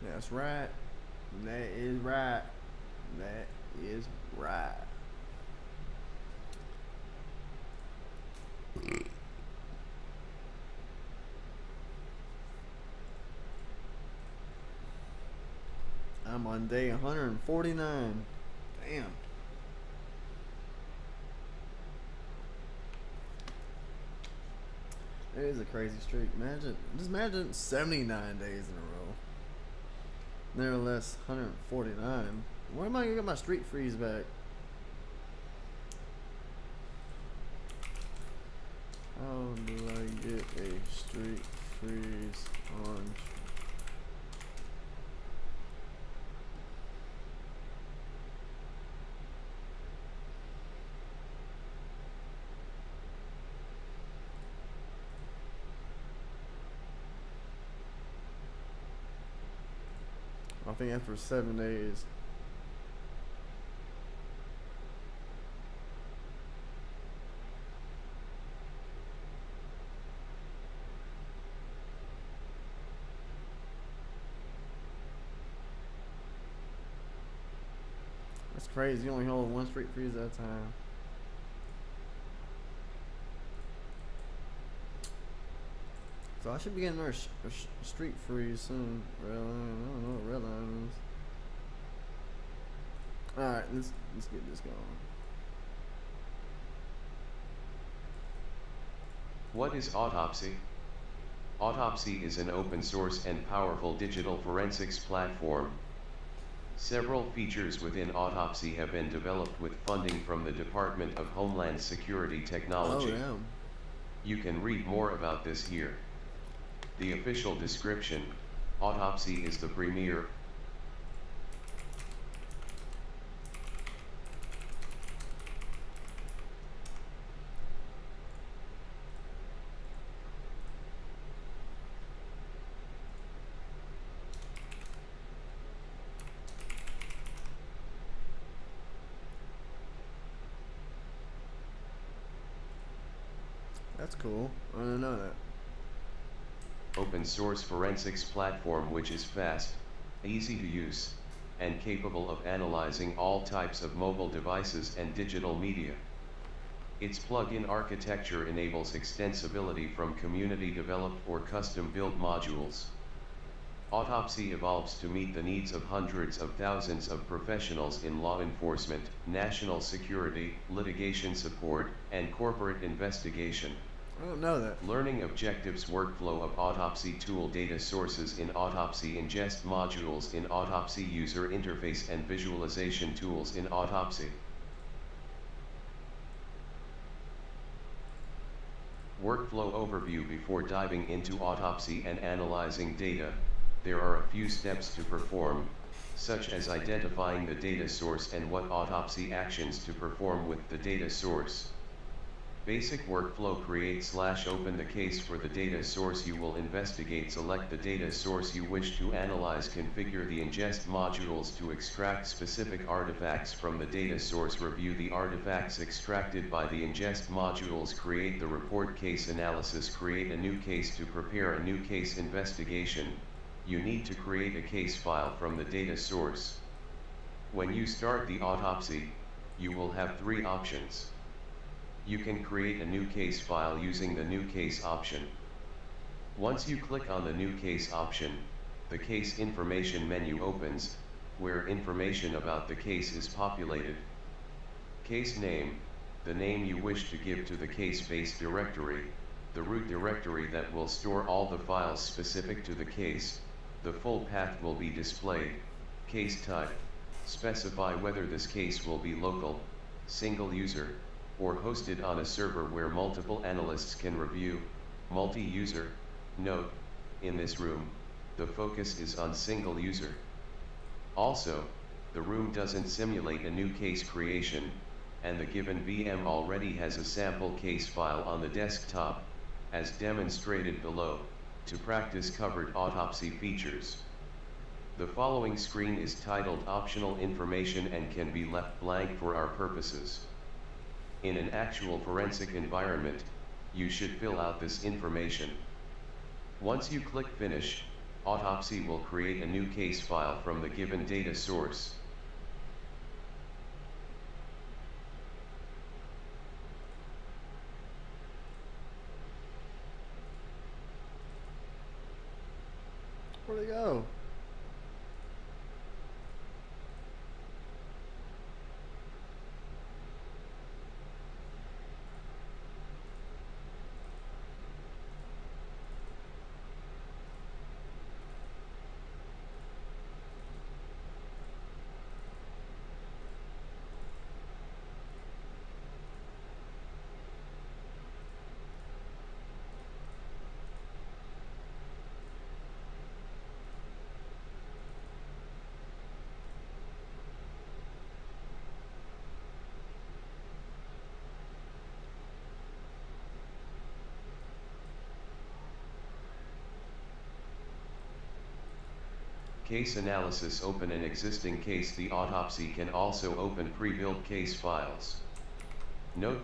That's right. That is right. That is right. I'm on day 149. Damn. It is a crazy streak. Imagine 79 days in a row. Nevertheless, 149. When am I gonna get my streak freeze back? How do I get a streak freeze on? I think after 7 days. That's crazy. You only hold one streak freeze at a time. So I should be getting our streak freeze soon. Redline. I don't know what redline is. All right, let's get this going. What is Autopsy? Autopsy is an open source and powerful digital forensics platform. Several features within Autopsy have been developed with funding from the Department of Homeland Security Technology. Oh damn. You can read more about this here. The official description: Autopsy is the premier That's cool. I didn't know that. open source forensics platform which is fast, easy to use, and capable of analyzing all types of mobile devices and digital media. Its plug-in architecture enables extensibility from community-developed or custom-built modules. Autopsy evolves to meet the needs of hundreds of thousands of professionals in law enforcement, national security, litigation support, and corporate investigation. I don't know that. Learning objectives: workflow of Autopsy tool, data sources in Autopsy, ingest modules in Autopsy, user interface and visualization tools in Autopsy. Workflow overview: before diving into Autopsy and analyzing data, there are a few steps to perform, such as identifying the data source and what Autopsy actions to perform with the data source. Basic workflow: create/open the case for the data source you will investigate, select the data source you wish to analyze, configure the ingest modules to extract specific artifacts from the data source, review the artifacts extracted by the ingest modules, create the report, case analysis, create a new case. To prepare a new case investigation, you need to create a case file from the data source. When you start the Autopsy, you will have three options. You can create a new case file using the New Case option. Once you click on the New Case option, the Case Information menu opens, where information about the case is populated. Case name: the name you wish to give to the case. Base directory: the root directory that will store all the files specific to the case. The full path will be displayed. Case type: specify whether this case will be local, single user, or hosted on a server where multiple analysts can review. Multi-user: note, in this room, the focus is on single user. Also, the room doesn't simulate a new case creation, and the given VM already has a sample case file on the desktop, as demonstrated below, to practice covered Autopsy features. The following screen is titled Optional Information and can be left blank for our purposes. In an actual forensic environment, you should fill out this information. Once you click Finish, Autopsy will create a new case file from the given data source. Where'd it go? Case analysis. Open an existing case. The autopsy can also open pre-built case files. Note: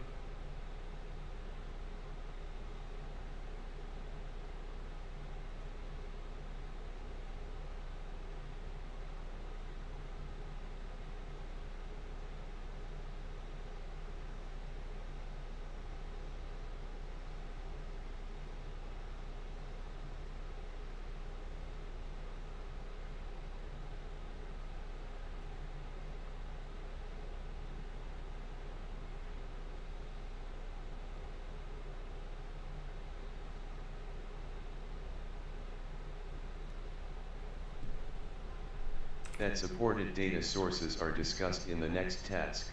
that supported data sources are discussed in the next task.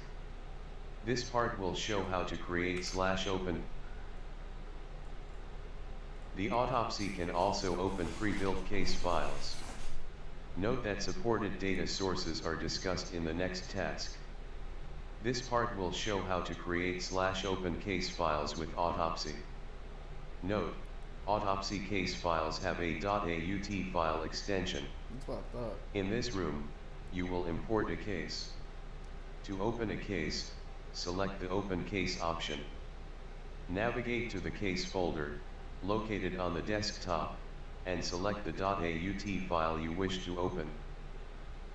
This part will show how to create/open. The autopsy can also open pre-built case files. Note that supported data sources are discussed in the next task. This part will show how to create/open case files with Autopsy. Note: Autopsy case files have a .aut file extension. That's what I thought. In this room, you will import a case. To open a case, select the Open Case option. Navigate to the case folder, located on the desktop, and select the .aut file you wish to open.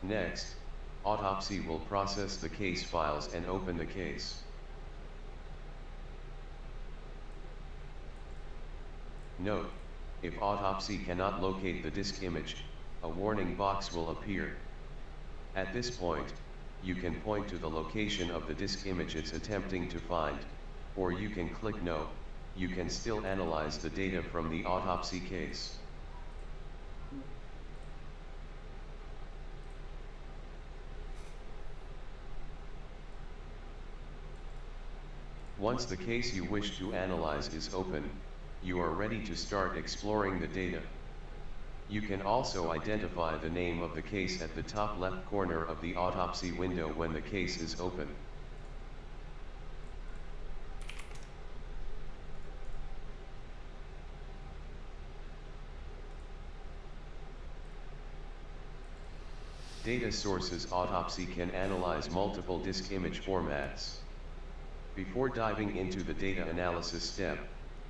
Next, Autopsy will process the case files and open the case. Note: if Autopsy cannot locate the disk image, a warning box will appear. At this point, you can point to the location of the disk image it's attempting to find, or you can click No. You can still analyze the data from the autopsy case. Once the case you wish to analyze is open, you are ready to start exploring the data. You can also identify the name of the case at the top left corner of the autopsy window when the case is open. Data sources. Autopsy can analyze multiple disk image formats. Before diving into the data analysis step,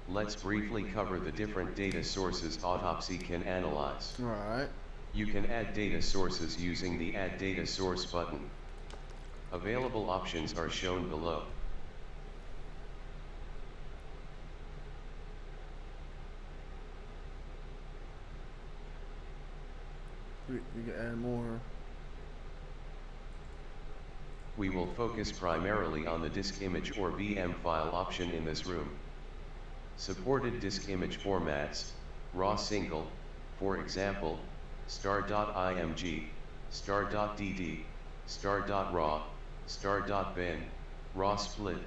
let's briefly cover the different data sources Autopsy can analyze. Alright. You can add data sources using the Add Data Source button. Available options are shown below. We can add more. We will focus primarily on the disk image or VM file option in this room. Supported disk image formats: raw single, for example, star.img, star.dd, star.raw, star.bin, raw split,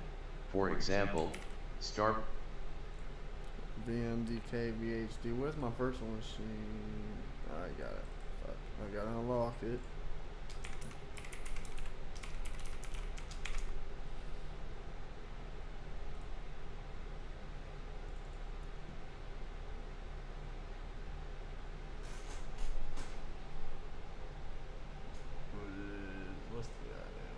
for example, star. VMDK VHD. Where's my virtual machine? I got it. Fuck. I gotta unlock it. What's the goddamn?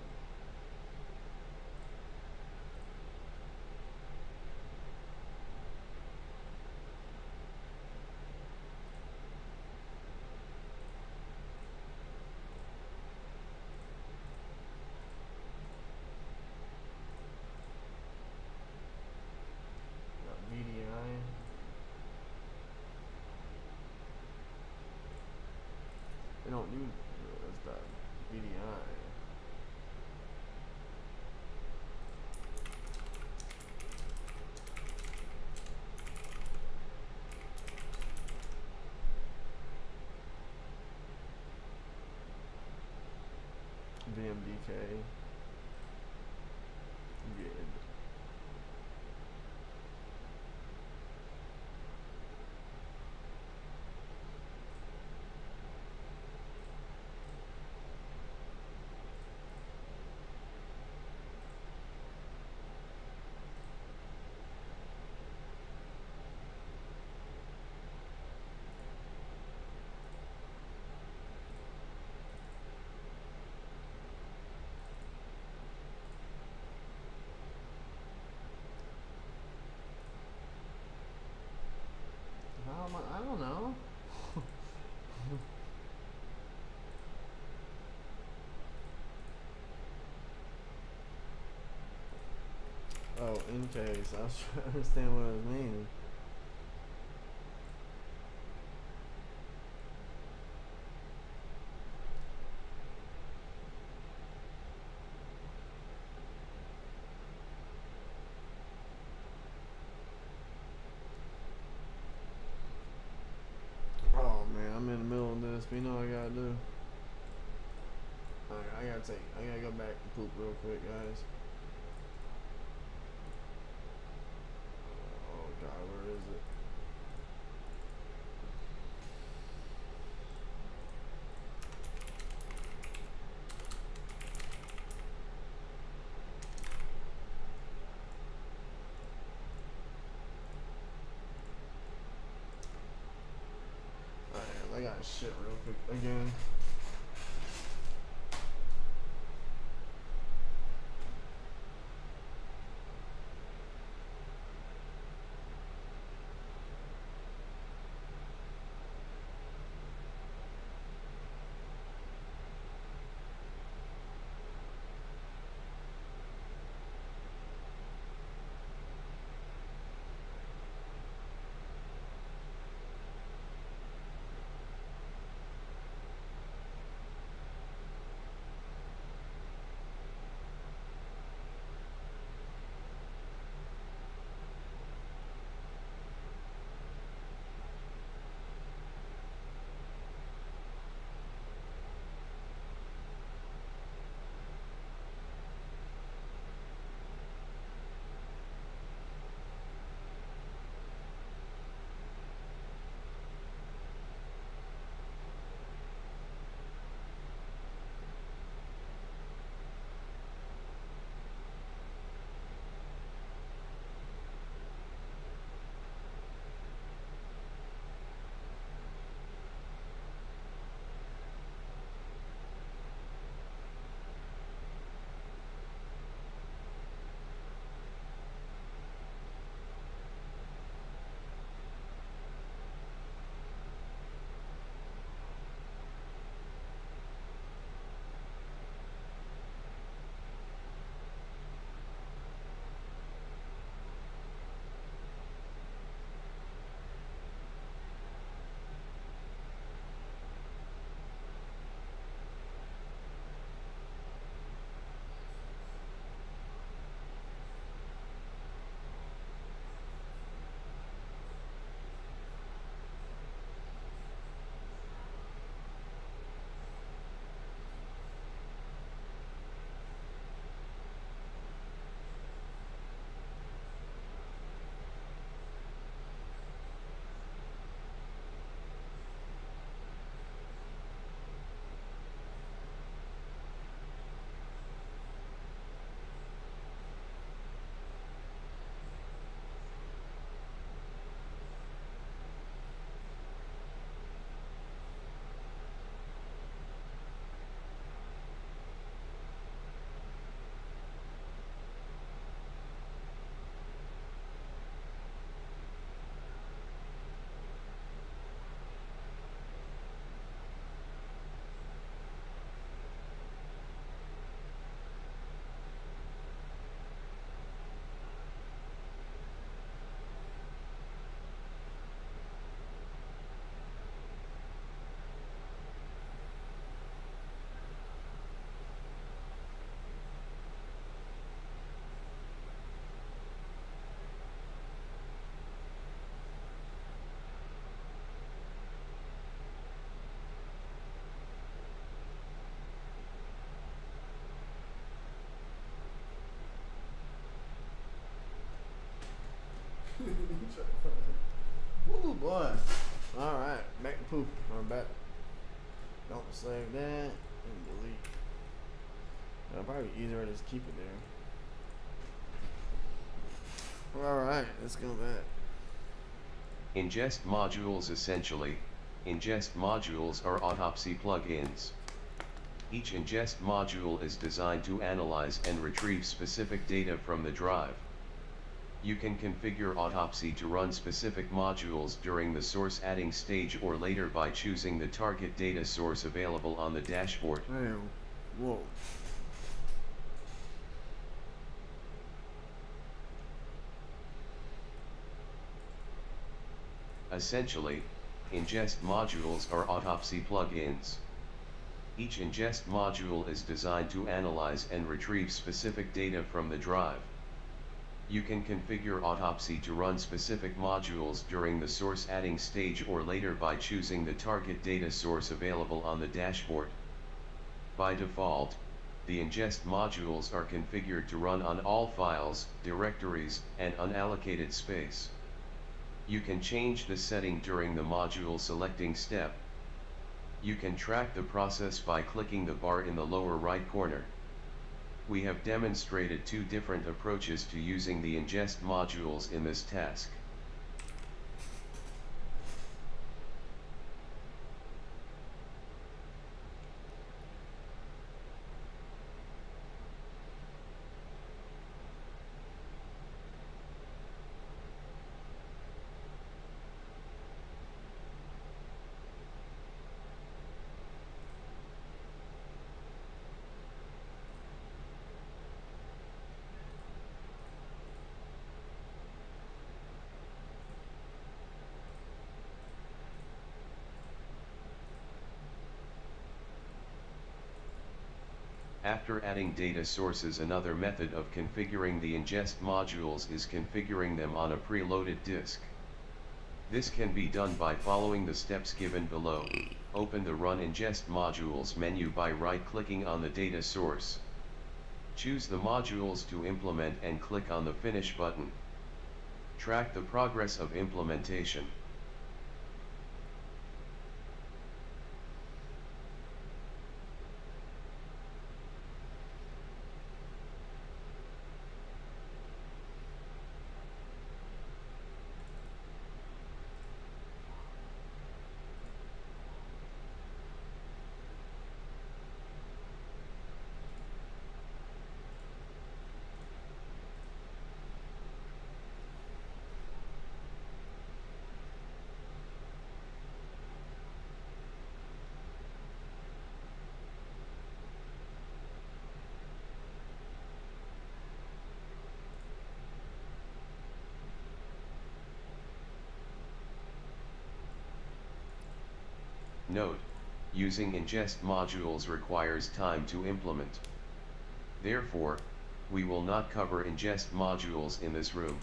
They don't do as that VDI. VMDK. Good. How am I don't know. Oh, in case. I was trying to understand what it was meaning. Oh man, I'm in the middle of this, but you know what I gotta do? I gotta go back and poop real quick, guys. Oh god, where is it? Alright, I gotta shit real quick again. Ooh boy. Alright, back to poop. Or back. Don't save that and delete. It'll probably be easier to just keep it there. Alright, let's go back. Ingest modules. Essentially, ingest modules are Autopsy plugins. Each ingest module is designed to analyze and retrieve specific data from the drive. You can configure Autopsy to run specific modules during the source adding stage or later by choosing the target data source available on the dashboard. Damn. Whoa. Essentially, ingest modules are Autopsy plugins. Each ingest module is designed to analyze and retrieve specific data from the drive. You can configure Autopsy to run specific modules during the source adding stage or later by choosing the target data source available on the dashboard. By default, the ingest modules are configured to run on all files, directories, and unallocated space. You can change the setting during the module selecting step. You can track the process by clicking the bar in the lower right corner. We have demonstrated two different approaches to using the ingest modules in this task. After adding data sources, another method of configuring the ingest modules is configuring them on a preloaded disk. This can be done by following the steps given below. Open the Run Ingest Modules menu by right-clicking on the data source. Choose the modules to implement and click on the Finish button. Track the progress of implementation. Note: using ingest modules requires time to implement. Therefore, we will not cover ingest modules in this room.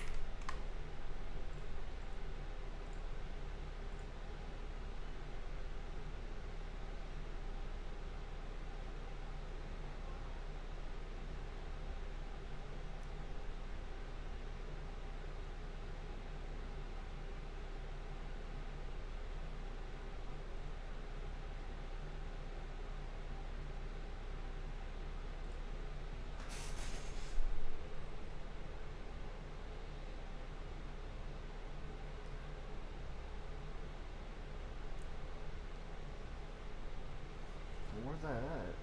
Where's that at?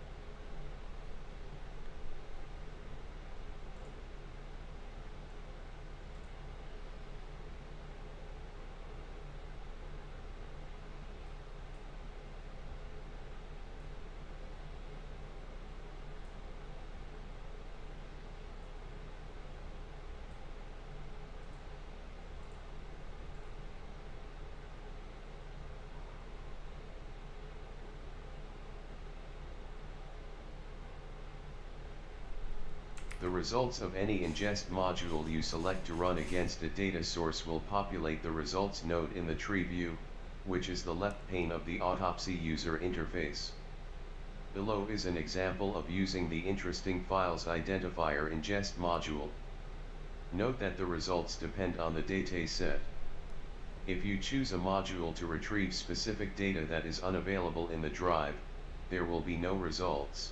The results of any ingest module you select to run against a data source will populate the results node in the tree view, which is the left pane of the Autopsy user interface. Below is an example of using the interesting files identifier ingest module. Note that the results depend on the dataset. If you choose a module to retrieve specific data that is unavailable in the drive, there will be no results.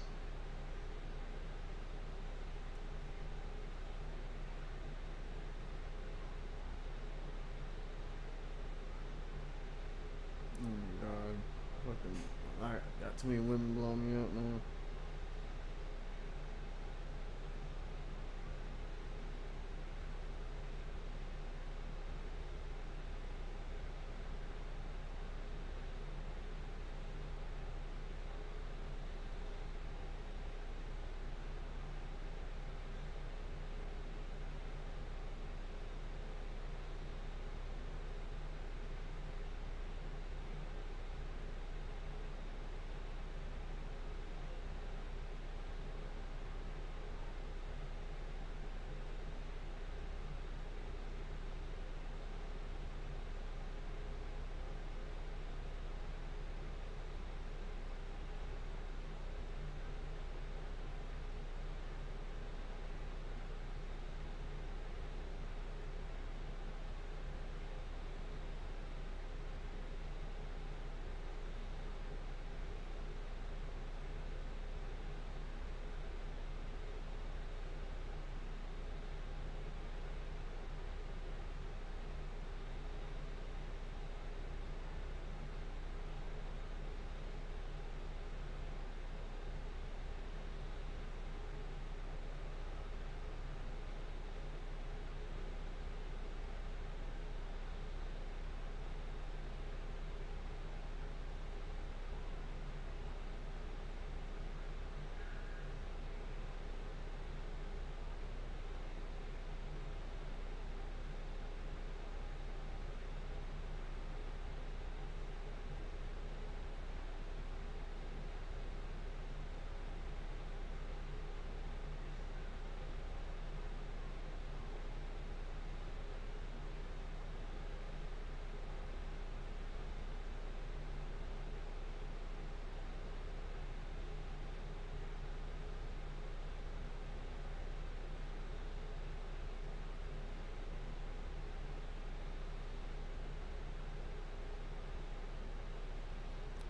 Oh my god. Fucking. Alright, got too many women blowing me up now.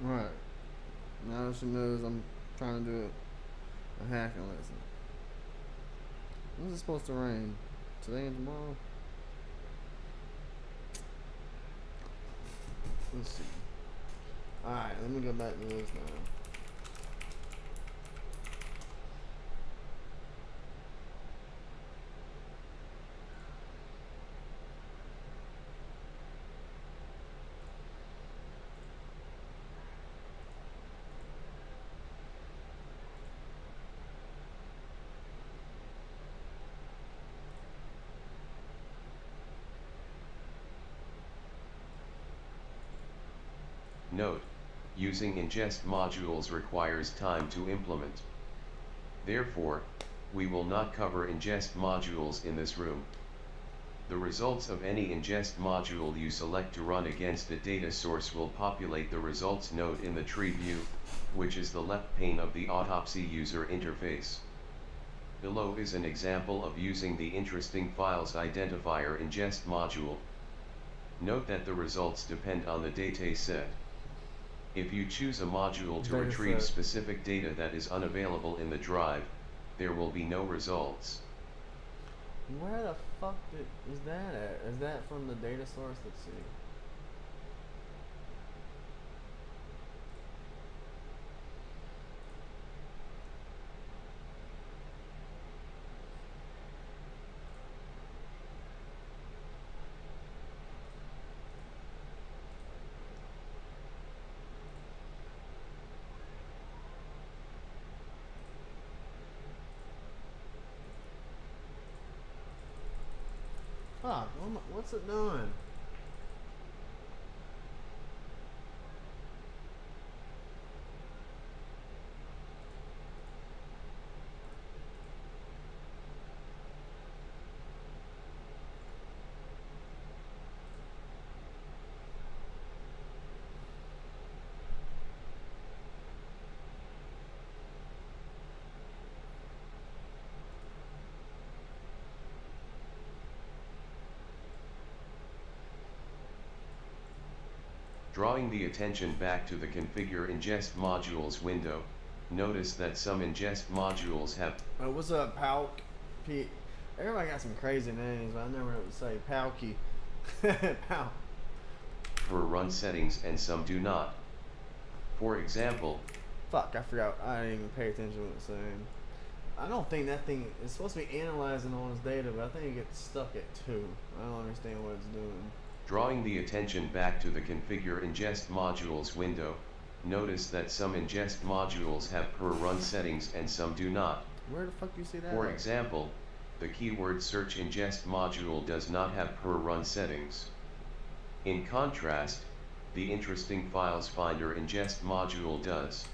Alright. Now she knows I'm trying to do a hacking lesson. When's it supposed to rain? Today and tomorrow? Let's see. Alright, let me go back to this now. Note: using ingest modules requires time to implement. Therefore, we will not cover ingest modules in this room. The results of any ingest module you select to run against a data source will populate the results node in the tree view, which is the left pane of the Autopsy user interface. Below is an example of using the interesting files identifier ingest module. Note that the results depend on the dataset. If you choose a module to retrieve specific data that is unavailable in the drive, there will be no results. Where the fuck is that at? Is that from the data source? Let's see. Fuck, what's it doing? Drawing the attention back to the Configure Ingest Modules window, notice that some ingest modules have what's up, Palk? Pete. Everybody got some crazy names, but I never know what to say. Palky. Palk. per run settings and some do not. For example, Fuck, I forgot. I didn't even pay attention to what it's saying. I don't think that thing is supposed to be analyzing all this data, but I think it gets stuck at 2. I don't understand what it's doing. drawing the attention back to the Configure Ingest Modules window, notice that some ingest modules have per run settings and some do not. Where the fuck do you see that? For example, the keyword search ingest module does not have per run settings. In contrast, the interesting files finder ingest module does.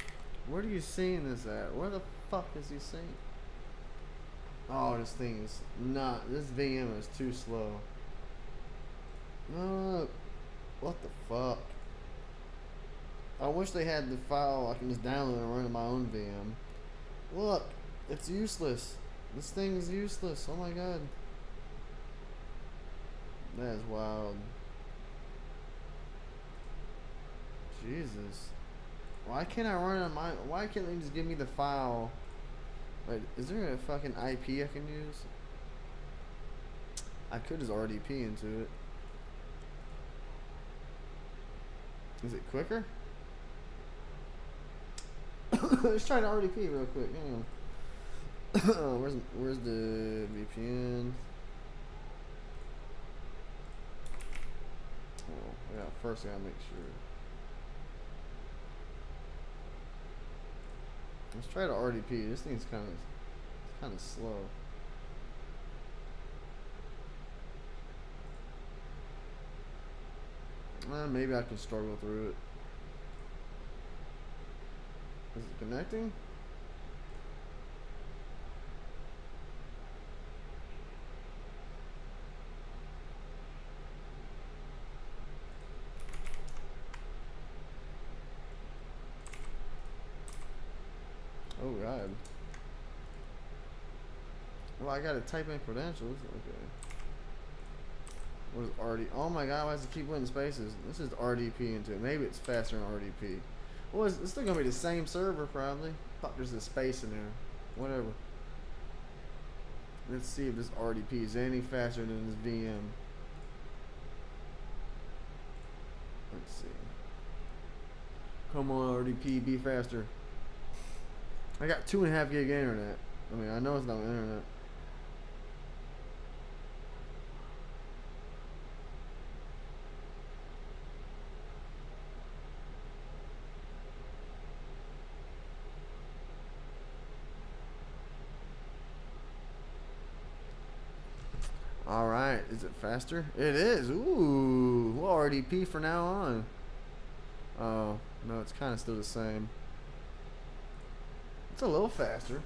Where are you seeing this at? Where the fuck is he seeing? Oh, this thing is not. This VM is too slow. No, what the fuck? I wish they had the file I can just download and run in my own VM. Look, it's useless. This thing is useless. Oh my god. That is wild. Jesus. Why can't I run on my... Why can't they just give me the file? Wait, is there a fucking IP I can use? I could just RDP into it. Is it quicker? Let's try to RDP real quick. Hang on. Where's the VPN? Oh, yeah. First, I gotta make sure. Let's try to RDP. This thing's kind of slow. Maybe I can struggle through it. Is it connecting? Oh god. Well, I gotta type in credentials. Okay. What is RD? Oh my god, why does it keep putting spaces? This is RDP into it. Maybe it's faster than RDP. Well, it's still gonna be the same server probably. Fuck, there's a space in there. Whatever. Let's see if this RDP is any faster than this VM. Let's see. Come on, RDP, be faster. I got 2.5 gig internet. I mean, I know it's not internet. Alright, is it faster? It is. Ooh, we'll RDP for now on. Oh, no, it's kind of still the same. It's a little faster.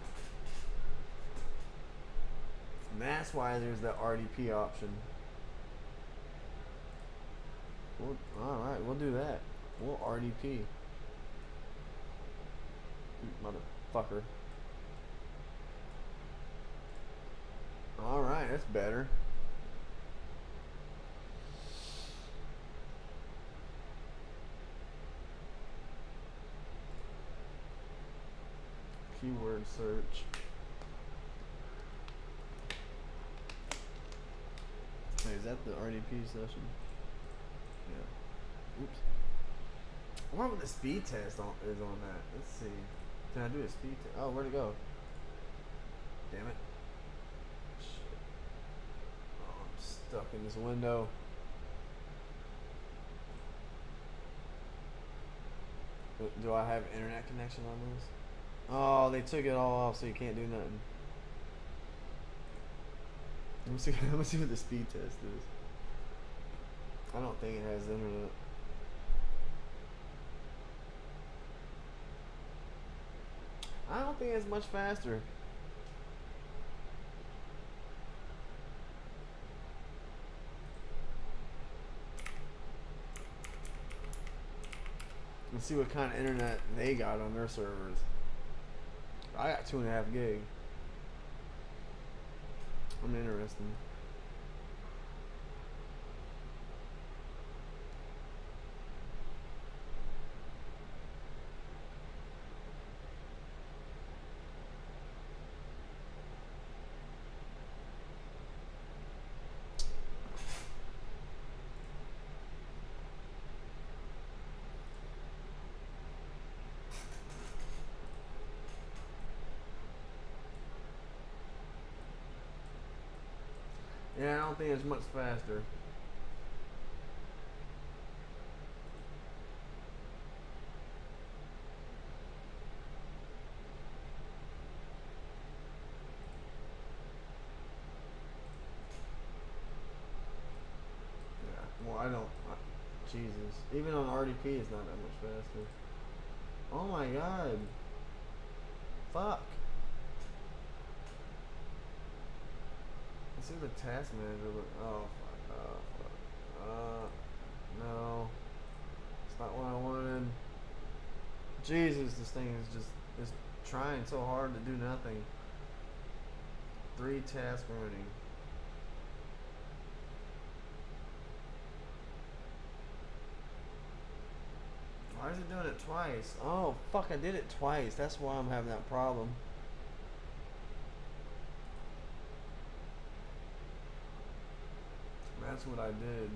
And that's why there's that RDP option. Alright, we'll do that. We'll RDP. Motherfucker. Alright, that's better. Keyword search. Wait, is that the RDP session? Yeah. Oops. I wonder what the speed test is on that. Let's see. Can I do a speed test? Oh, where'd it go? Damn it. Shit. Oh, I'm stuck in this window. Do I have internet connection on this? Oh, they took it all off, so you can't do nothing. Let me see what the speed test is. I don't think it has internet. I don't think it's much faster. Let's see what kind of internet they got on their servers. I got 2.5 gig. I'm interested. Yeah, I don't think it's much faster. Yeah. Well, I don't. Jesus. Even on RDP, it's not that much faster. Oh my god. Fuck. Let's see the task manager look. Oh fuck. No. It's not what I wanted. Jesus, this thing is just trying so hard to do nothing. 3 tasks running. Why is it doing it twice? Oh fuck, I did it twice. That's why I'm having that problem. That's what I did.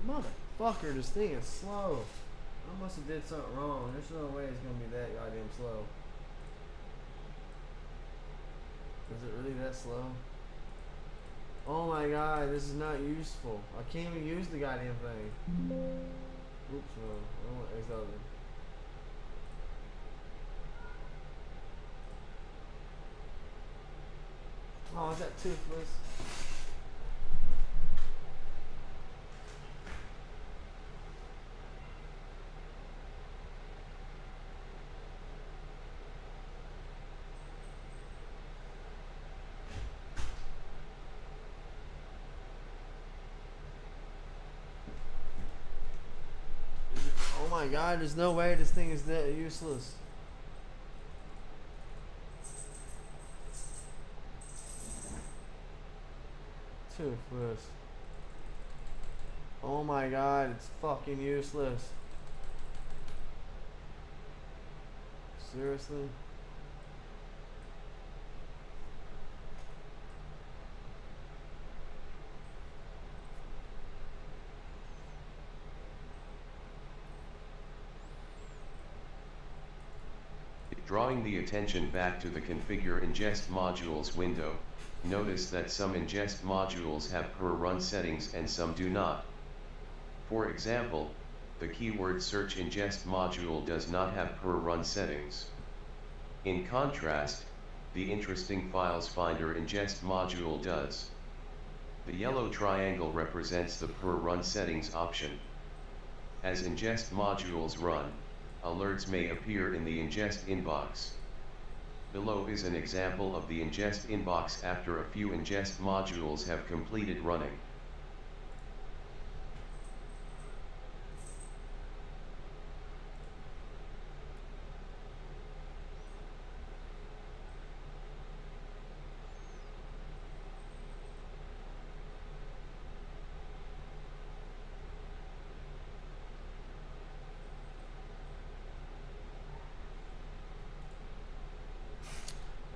Motherfucker, this thing is slow. I must have did something wrong. There's no way it's gonna be that goddamn slow. Is it really that slow? Oh my god, this is not useful. I can't even use the goddamn thing. Oops, no. I don't want X other. Oh, is that toothless? Oh my god, there's no way this thing is that useless. Toothless. Oh my god, it's fucking useless. Seriously? Drawing the attention back to the Configure Ingest Modules window, notice that some ingest modules have per run settings and some do not. For example, the keyword search ingest module does not have per run settings. In contrast, the interesting files finder ingest module does. The yellow triangle represents the per run settings option. As ingest modules run, alerts may appear in the ingest inbox. Below is an example of the ingest inbox after a few ingest modules have completed running.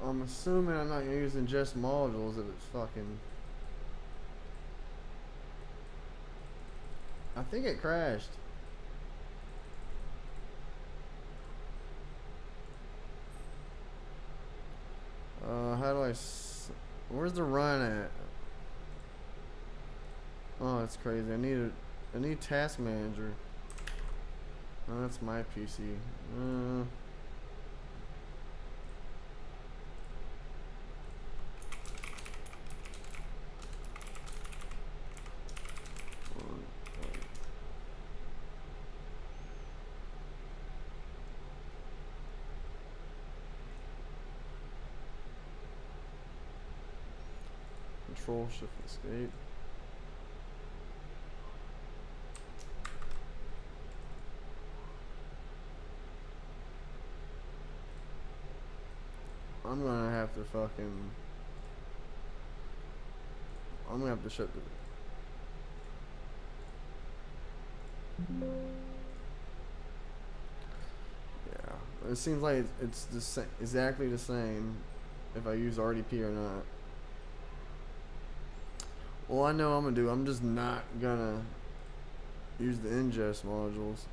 I'm assuming I'm not using just modules if it's fucking. I think it crashed. How do where's the run at? Oh, that's crazy. I need task manager. Oh, that's my PC. Control Shift Escape. I'm gonna have to shut the. Yeah, it seems like it's exactly the same if I use RDP or not. Well, I know what I'm gonna do. I'm just not gonna use the ingest modules.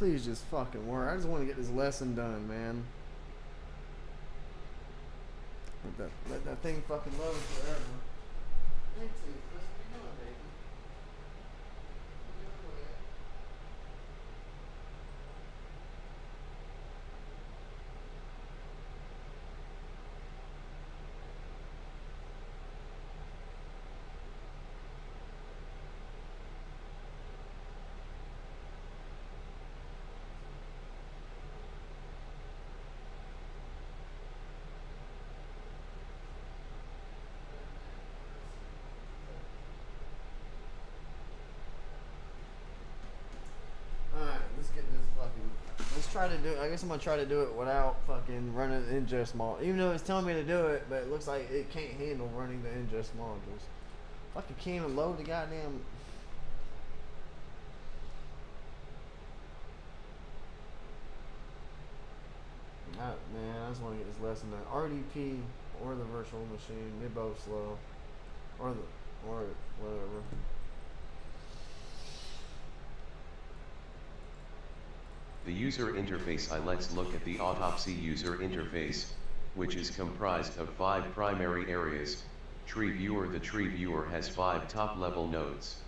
Please just fucking work. I just want to get this lesson done, man. Let that thing fucking load forever. Me too. What you doing, baby? What you doing with it? Alright, let's get this fucking. Let's try to do it. I guess I'm gonna try to do it without fucking running the ingest module. Even though it's telling me to do it, but it looks like it can't handle running the ingest modules. Fucking can't even load the goddamn. Man, I just want to get this lesson done. RDP or the virtual machine, they both slow. Or whatever. The user interface. Let's look at the Autopsy user interface, which is comprised of 5 primary areas. Tree viewer. The tree viewer has 5 top-level nodes.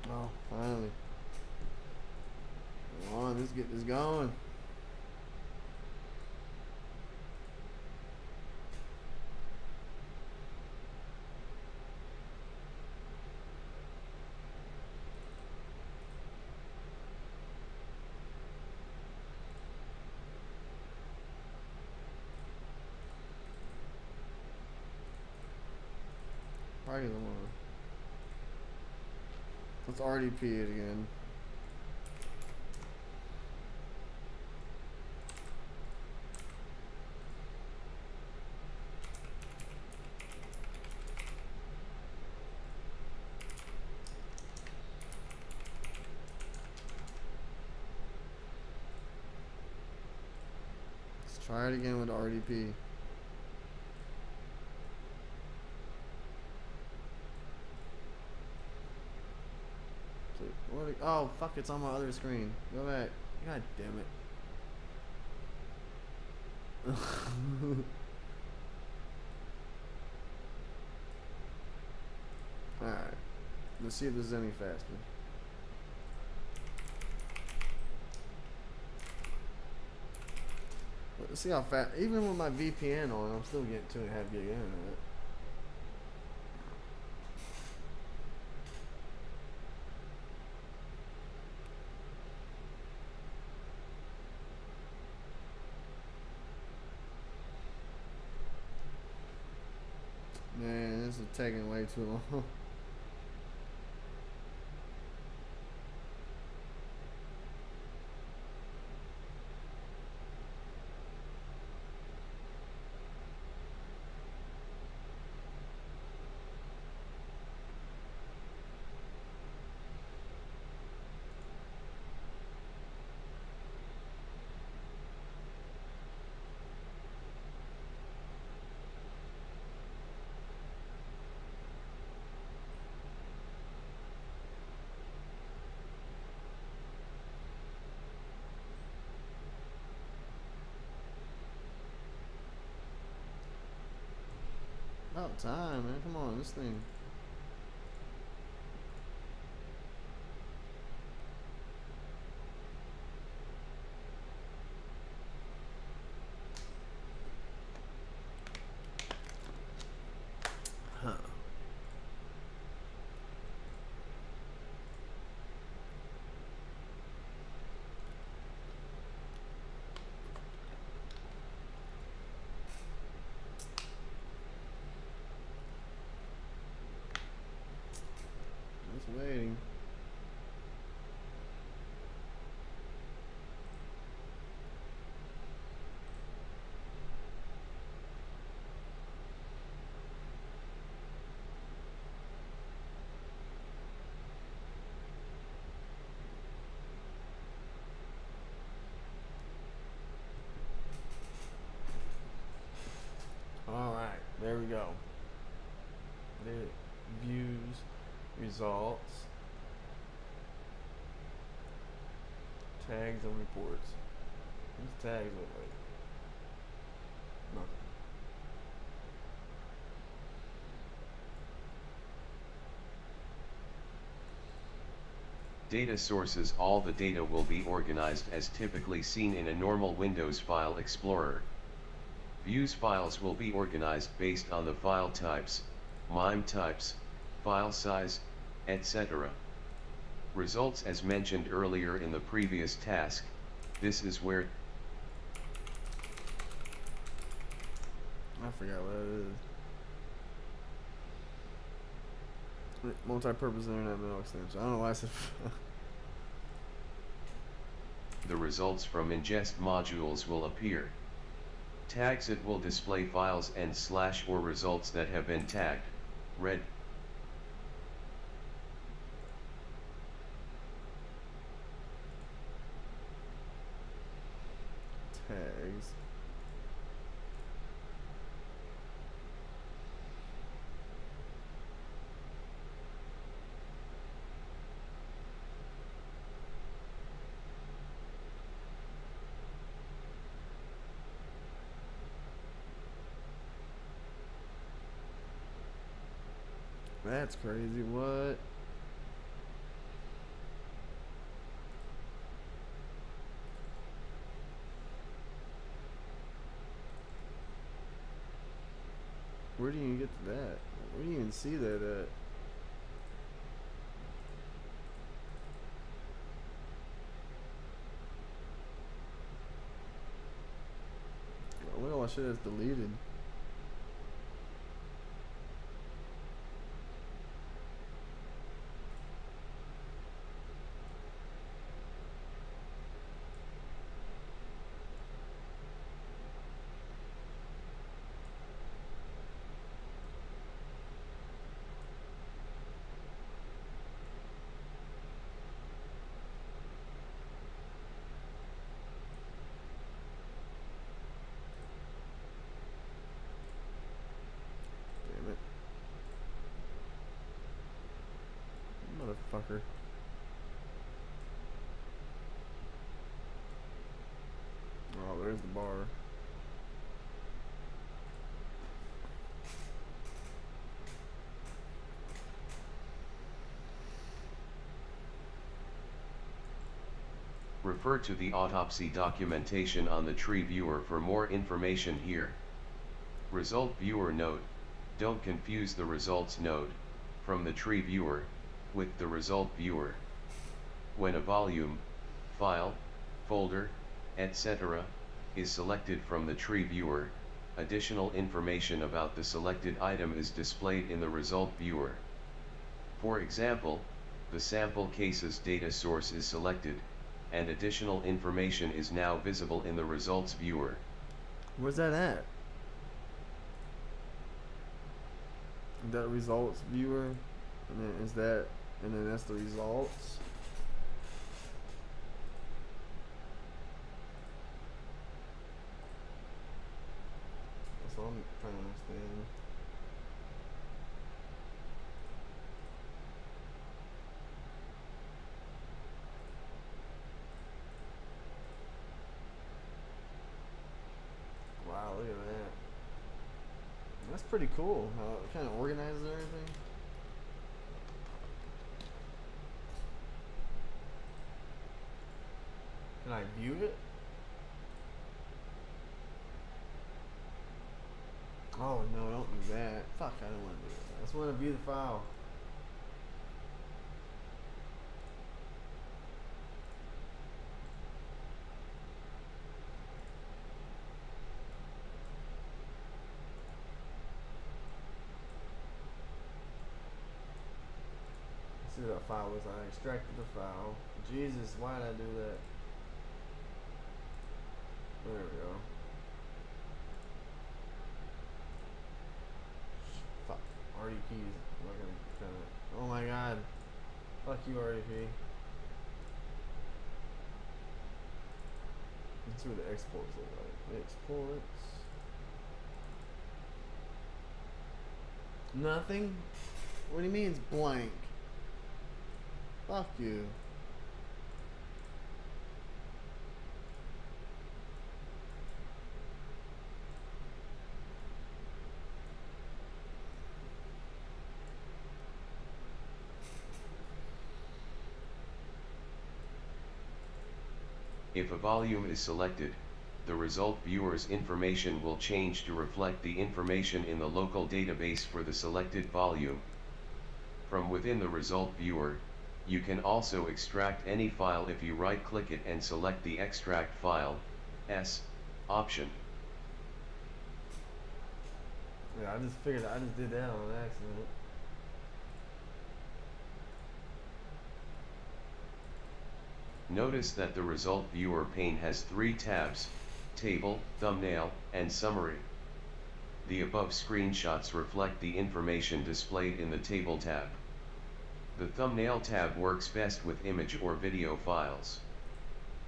Oh, finally. Come on, let's get this going. Probably the one. Let's RDP it again. Let's try it again with RDP. Oh, fuck, it's on my other screen. Go back. God damn it. Alright. Let's see if this is any faster. Let's see how fast. Even with my VPN on, I'm still getting 2.5 gig internet. Man, this is taking way too long. About time, man. Come on, this thing. Huh. results. Tags and reports. These tags look like nothing. Data sources. All the data will be organized as typically seen in a normal Windows file explorer. Views. Files will be organized based on the file types, MIME types, file size, etc. Results. As mentioned earlier in the previous task, this is where I forgot what it is. Multi-purpose internet mail extension. I don't know why I said. the results from ingest modules will appear. Tags. It will display files and / or results that have been tagged, read. Tags. That's crazy. What? Where do you even get to that? Where do you even see that at? Look at all that shit that's deleted. Damn it. Motherfucker. Oh, there's the bar. Refer to the Autopsy documentation on the tree viewer for more information here. Result viewer note. Don't confuse the results node from the tree viewer with the result viewer. When a volume, file, folder, etc. is selected from the tree viewer, additional information about the selected item is displayed in the result viewer. For example, the sample cases data source is selected, and additional information is now visible in the results viewer. Where's that at? That results viewer, and then is that, and then that's the results. That's what I'm trying to understand. Wow, look at that. That's pretty cool how it kind of organizes everything. Can I view it? Oh no, don't do that. Fuck, I don't want to do that. I just want to view the file. See what that file was. I extracted the file. Jesus, why did I do that? There we go. Fuck. RDP is not gonna kinda. Oh my god. Fuck you, RDP. Let's see what the exports look like. Exports. Nothing? What do you mean it's blank? Fuck you. If a volume is selected, the result viewer's information will change to reflect the information in the local database for the selected volume. From within the result viewer, you can also extract any file if you right-click it and select the Extract File option. Yeah, I just figured I just did that on accident. Notice that the result viewer pane has 3 tabs: Table, Thumbnail, and Summary. The above screenshots reflect the information displayed in the Table tab. The Thumbnail tab works best with image or video files.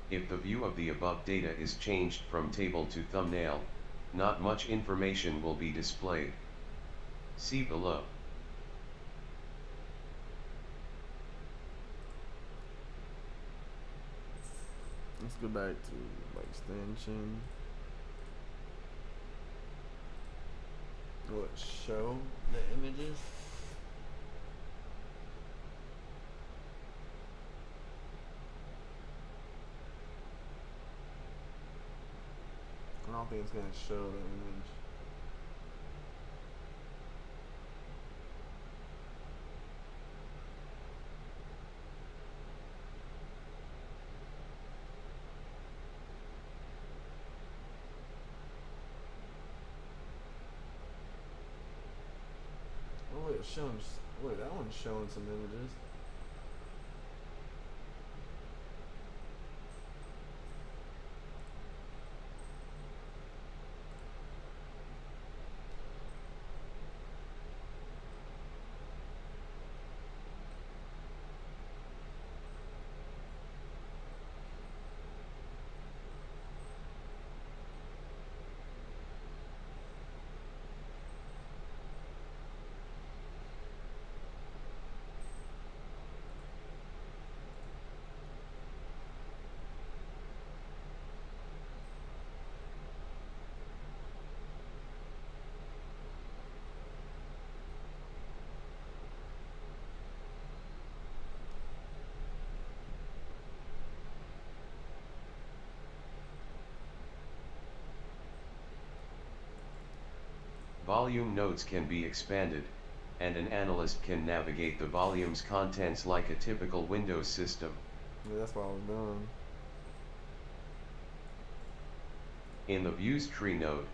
If the view of the above data is changed from table to thumbnail, not much information will be displayed. See below. Let's go back to like extension. What, show the images? I don't think it's gonna show the image. Oh wait, it's showing. Wait, that one's showing some images. Volume nodes can be expanded, and an analyst can navigate the volume's contents like a typical Windows system. Yeah, that's what I was doing. In the Views Tree node,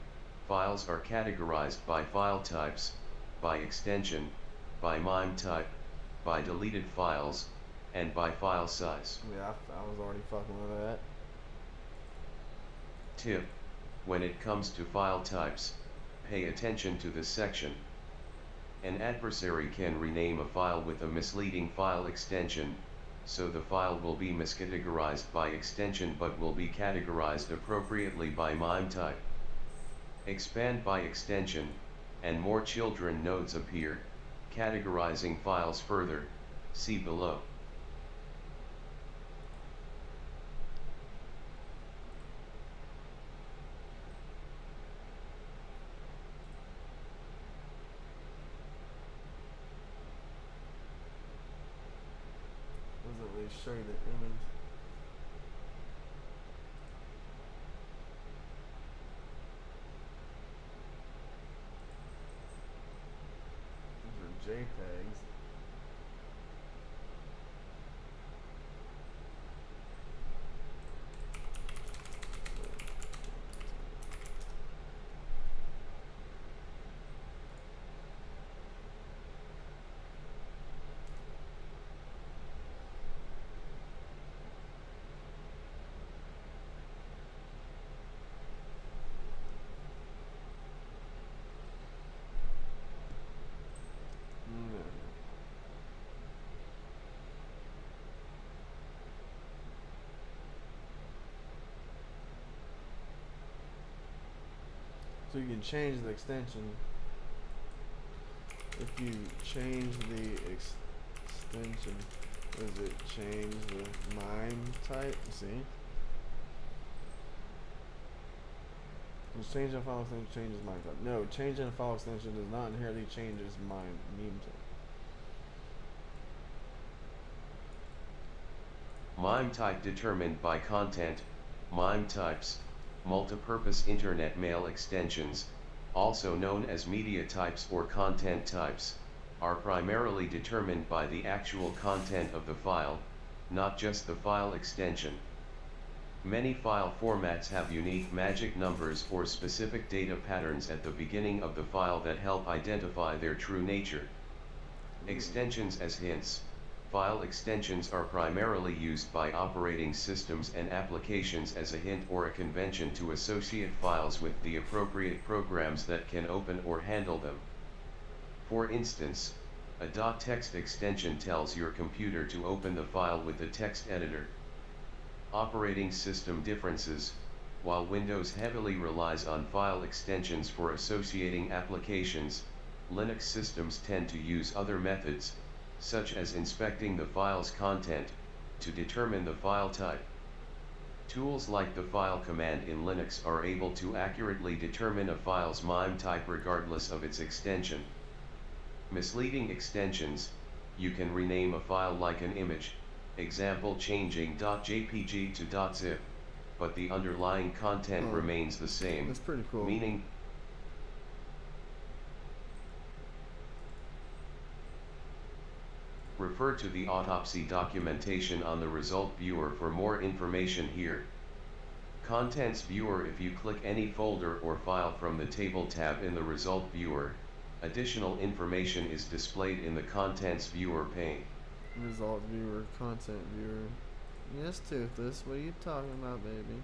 files are categorized by file types, by extension, by MIME type, by deleted files, and by file size. Yeah, I was already fucking with that. Tip: when it comes to file types, pay attention to this section. An adversary can rename a file with a misleading file extension, so the file will be miscategorized by extension but will be categorized appropriately by MIME type. Expand by extension, and more children nodes appear, categorizing files further. See below. Doesn't really show you the image. These are JPEGs. So you can change the extension. If you change the extension, Does it change the MIME type? See? Does changing a file extension changes MIME type? No, changing a file extension does not inherently change its meme type. MIME type determined by content. MIME types, multipurpose internet mail extensions, also known as media types or content types, are primarily determined by the actual content of the file, not just the file extension. Many file formats have unique magic numbers or specific data patterns at the beginning of the file that help identify their true nature. Extensions as hints. File extensions are primarily used by operating systems and applications as a hint or a convention to associate files with the appropriate programs that can open or handle them. For instance, a .text extension tells your computer to open the file with the text editor. Operating system differences. While Windows heavily relies on file extensions for associating applications, Linux systems tend to use other methods, such as inspecting the file's content, to determine the file type. Tools like the file command in Linux are able to accurately determine a file's MIME type regardless of its extension. Misleading extensions. You can rename a file like an image, example changing .jpg to .zip, but the underlying content remains the same. That's pretty cool. Meaning, refer to the Autopsy documentation on the result viewer for more information here. Contents viewer. If you click any folder or file from the table tab in the result viewer, additional information is displayed in the contents viewer pane. Result viewer, content viewer. Yes, Toothless, what are you talking about, baby?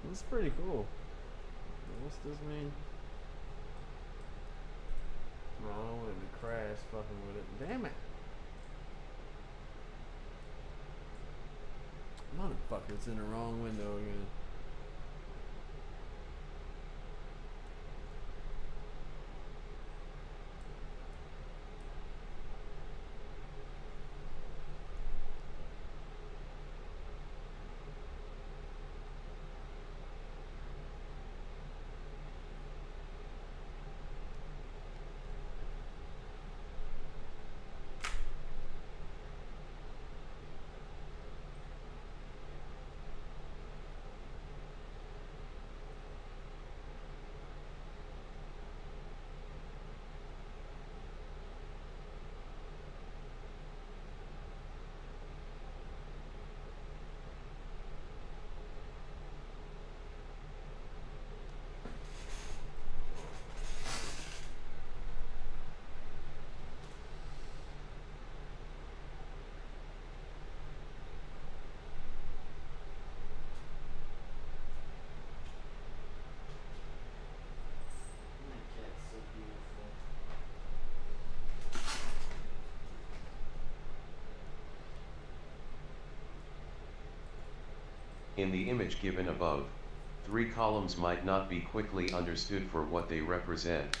That's pretty cool. What's this mean? Wrong with the crash, fucking with it. Damn it! Motherfucker, it's in the wrong window again. In the image given above, 3 columns might not be quickly understood for what they represent.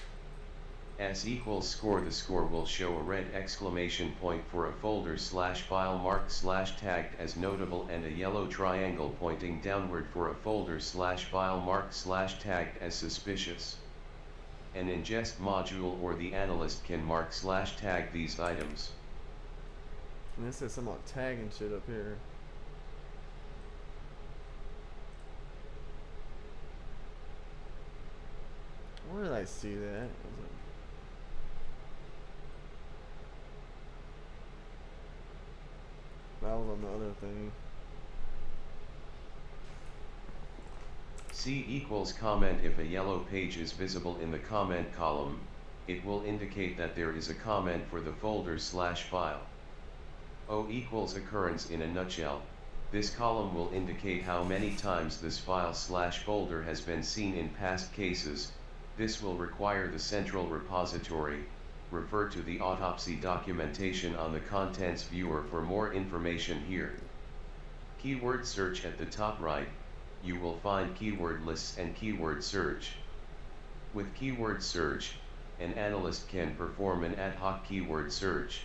S equals score. The score will show a red exclamation point for a folder / file marked / tagged as notable and a yellow triangle pointing downward for a folder / file marked / tagged as suspicious. An ingest module or the analyst can mark / tag these items. And it says something about tagging shit up here. Where did I see that? That was on the other thing. C equals comment. If a yellow page is visible in the comment column, it will indicate that there is a comment for the folder/file. O equals occurrence. In a nutshell, this column will indicate how many times this file/folder has been seen in past cases. This will require the central repository. Refer to the Autopsy documentation on the Contents Viewer for more information here. Keyword search. At the top right, you will find keyword lists and keyword search. With keyword search, an analyst can perform an ad hoc keyword search.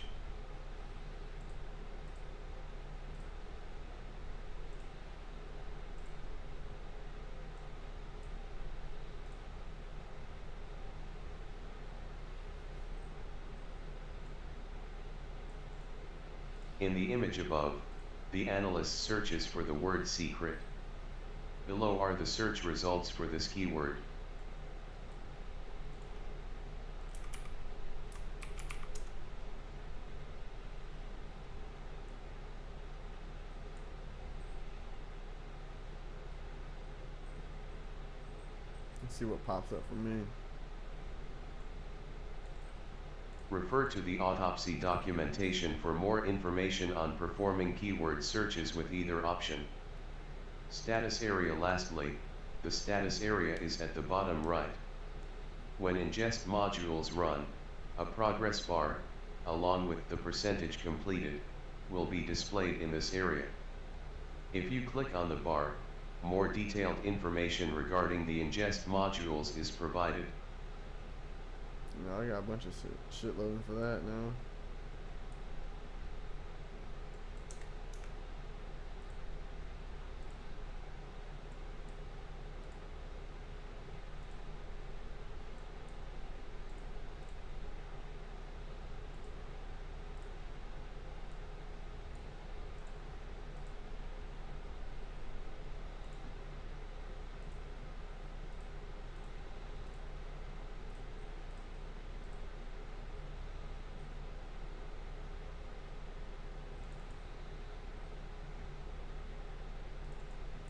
In the image above, the analyst searches for the word secret. Below are the search results for this keyword. Let's see what pops up for me. Refer to the Autopsy documentation for more information on performing keyword searches with either option. Status area. Lastly, the status area is at the bottom right. When ingest modules run, a progress bar, along with the percentage completed, will be displayed in this area. If you click on the bar, more detailed information regarding the ingest modules is provided. No, I got a bunch of shit loading for that now.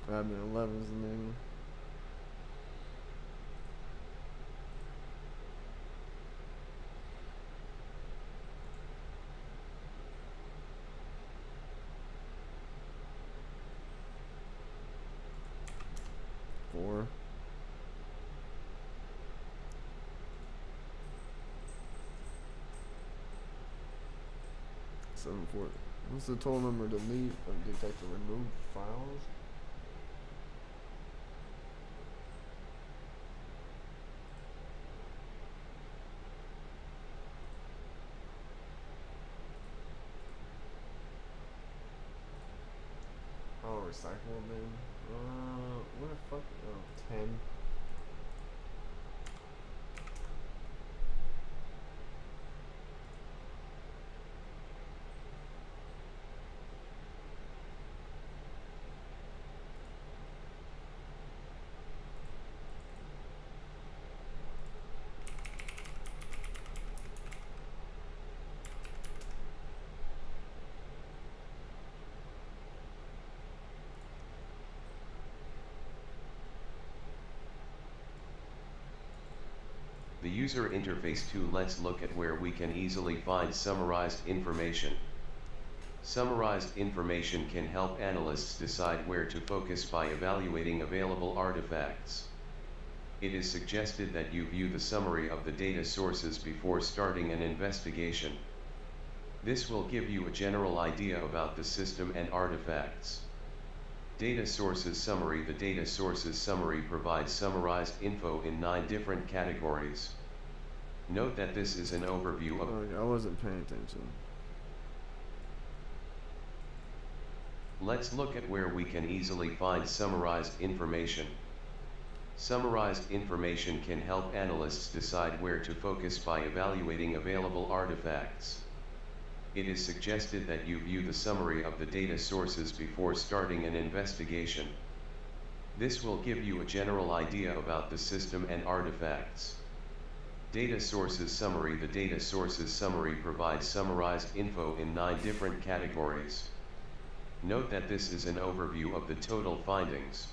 Admin 11 is the name. Four. 7-4. What's the total number to delete of detect or remove files? Oh, recycle bin. What the fuck? Oh, 10. The user interface 2. Let's look at where we can easily find summarized information. Summarized information can help analysts decide where to focus by evaluating available artifacts. It is suggested that you view the summary of the data sources before starting an investigation. This will give you a general idea about the system and artifacts. Data sources summary. The data sources summary provides summarized info in 9 different categories. Note that this is an overview of... Oh, I wasn't paying attention. Let's look at where we can easily find summarized information. Summarized information can help analysts decide where to focus by evaluating available artifacts. It is suggested that you view the summary of the data sources before starting an investigation. This will give you a general idea about the system and artifacts. Data Sources Summary. The Data Sources Summary provides summarized info in 9 different categories. Note that this is an overview of the total findings.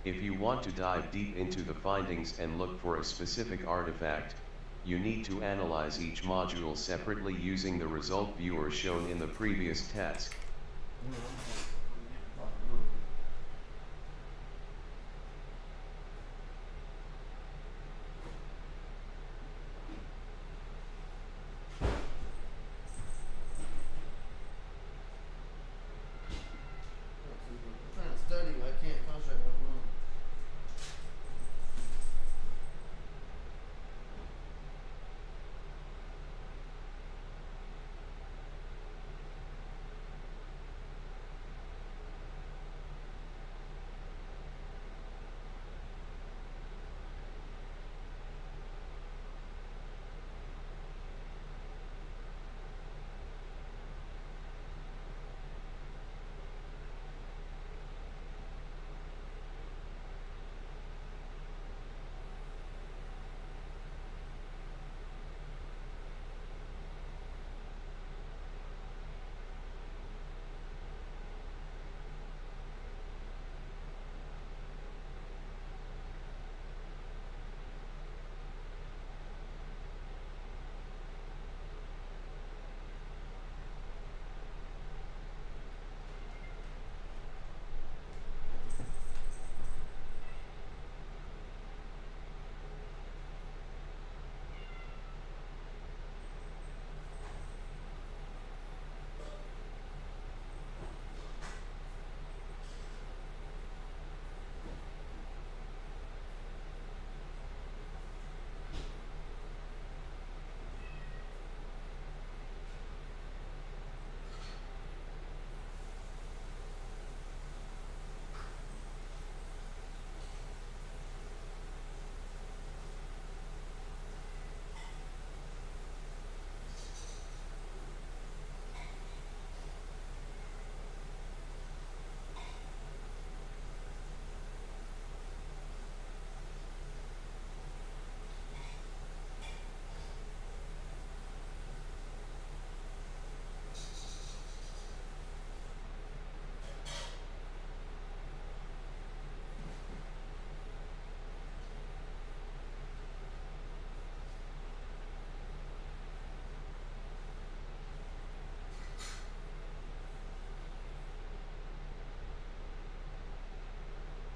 If you want to dive deep into the findings and look for a specific artifact, you need to analyze each module separately using the result viewer shown in the previous task. I'm trying to study, but I can't concentrate on my room.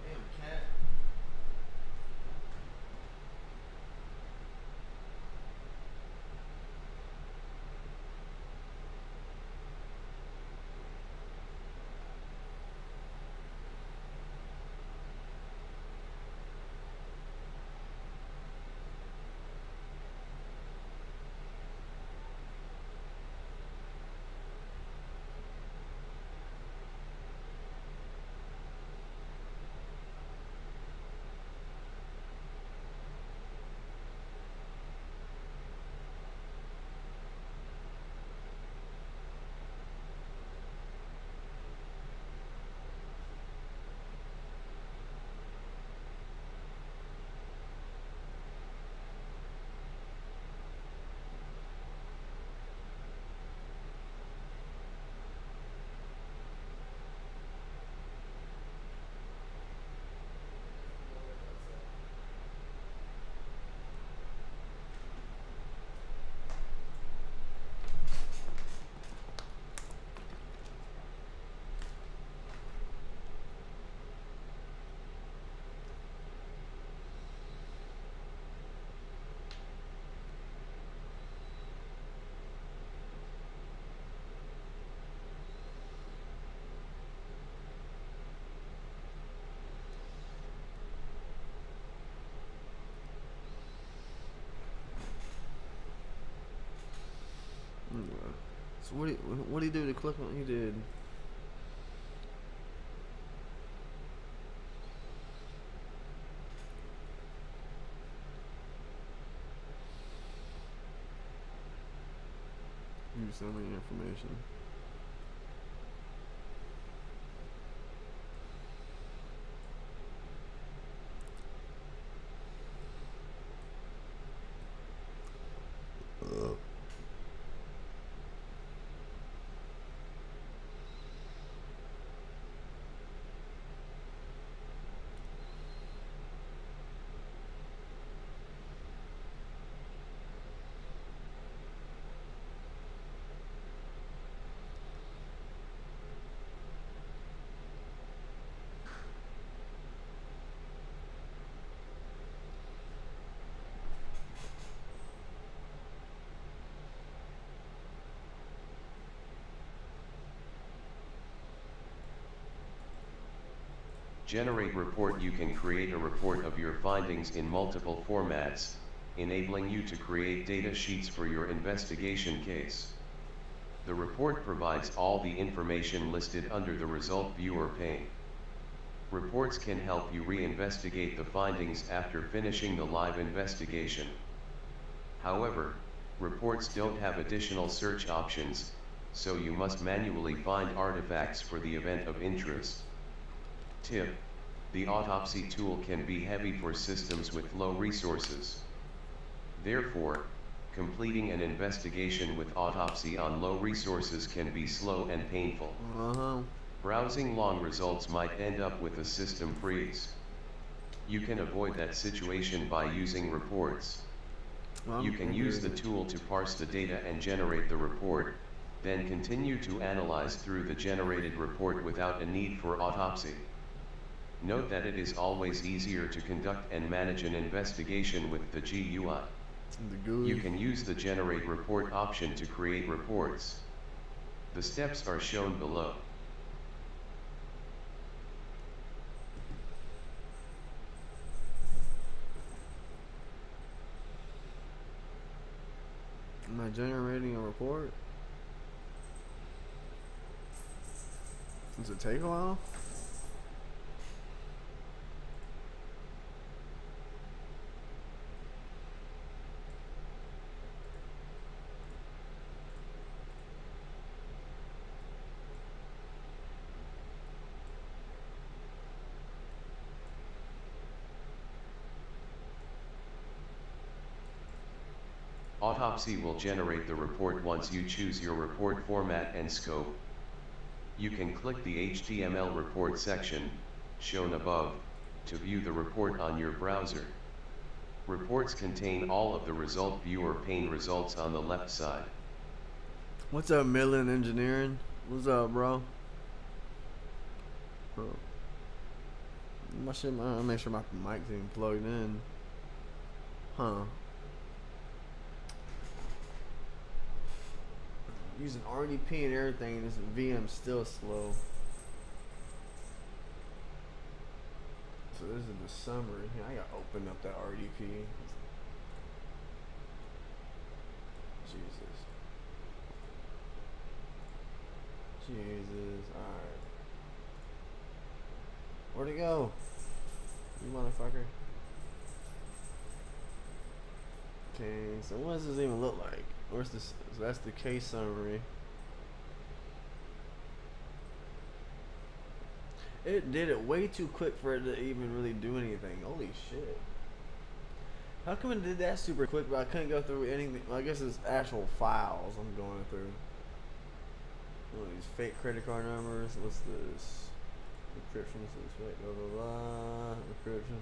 Damn cat. So what do you do to click on? He did. You send me information. Generate report. You can create a report of your findings in multiple formats, enabling you to create data sheets for your investigation case. The report provides all the information listed under the result viewer pane. Reports can help you reinvestigate the findings after finishing the live investigation. However, reports don't have additional search options, so you must manually find artifacts for the event of interest. Tip: the Autopsy tool can be heavy for systems with low resources. Therefore, completing an investigation with Autopsy on low resources can be slow and painful. Browsing long results might end up with a system freeze. You can avoid that situation by using reports. You can use the tool to parse the data and generate the report, then continue to analyze through the generated report without a need for Autopsy. Note that it is always easier to conduct and manage an investigation with the GUI. You can use the Generate Report option to create reports. The steps are shown below. Am I generating a report? Does it take a while? Autopsy will generate the report once you choose your report format and scope. You can click the HTML report section, shown above, to view the report on your browser. Reports contain all of the result viewer pane results on the left side. What's up, Midland Engineering? What's up, bro? My shit, I'll make sure my mic's even plugged in. Huh. Using RDP and everything, this VM's still slow. So this is the summary. I gotta open up that RDP. Jesus. Alright. Where'd it go? You motherfucker. Okay, so what does this even look like? Where's this? So that's the case summary. It did it way too quick for it to even really do anything. Holy shit. How come it did that super quick, but I couldn't go through anything? Well, I guess it's actual files I'm going through. Oh, these fake credit card numbers. What's this? Encryption. This is fake. Blah, blah, blah. Encryption.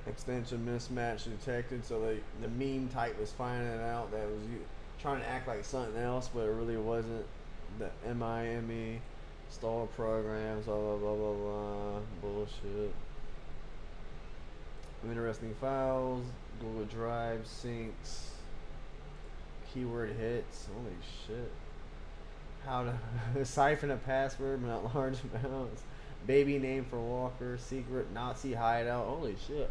Extension mismatch detected, so the meme type was finding it out that it was trying to act like something else, but it really wasn't. The MIME stall programs, blah blah blah blah blah, bullshit. Interesting files, Google Drive syncs, keyword hits. Holy shit! How to siphon a password but not large amounts. Baby name for Walker, secret Nazi hideout. Holy shit.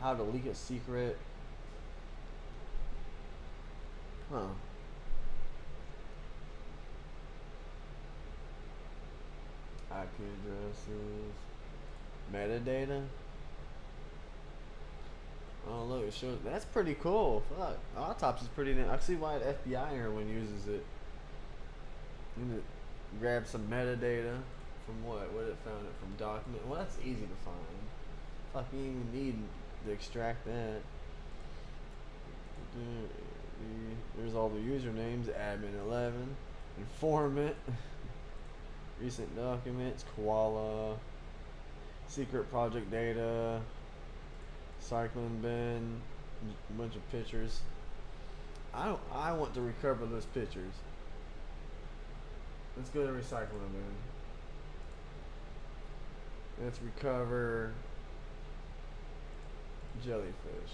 How to leak a secret. Huh. IP addresses. Metadata. Oh look, it shows. That's pretty cool. Fuck. Autopsy's pretty neat. I see why the FBI here one uses it. I'm gonna grab some metadata from what? Where it found it from? Document. Well, that's easy to find. Fuck, you even need to extract that. There's all the usernames. Admin11, informant, recent documents, koala, secret project data, cycling bin, a bunch of pictures. I want to recover those pictures. Let's go to recycling bin. Let's recover jellyfish.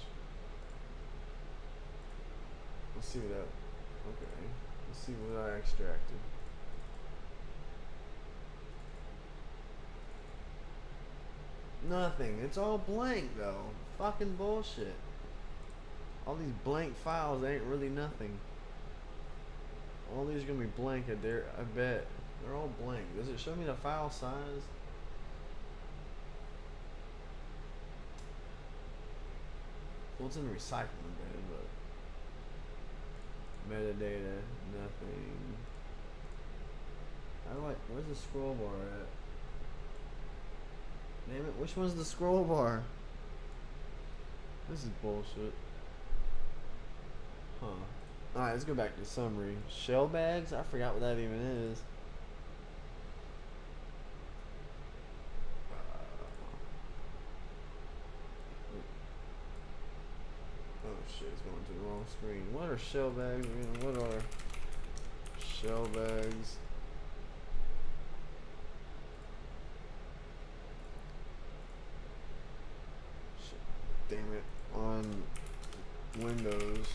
Let's see that. Okay. Let's see what I extracted. Nothing. It's all blank though. Fucking bullshit. All these blank files ain't really nothing. All these are gonna be blank at there. I bet they're all blank. Does it show me the file size? Well, it's in the recycling bin, but metadata, nothing. How do I? Where's the scroll bar at? Damn it! Which one's the scroll bar? This is bullshit. Huh. Alright, let's go back to summary. Shell bags? I forgot what that even is. Oh shit, it's going to the wrong screen. What are shell bags? What are shell bags? Shit. Damn it. On Windows.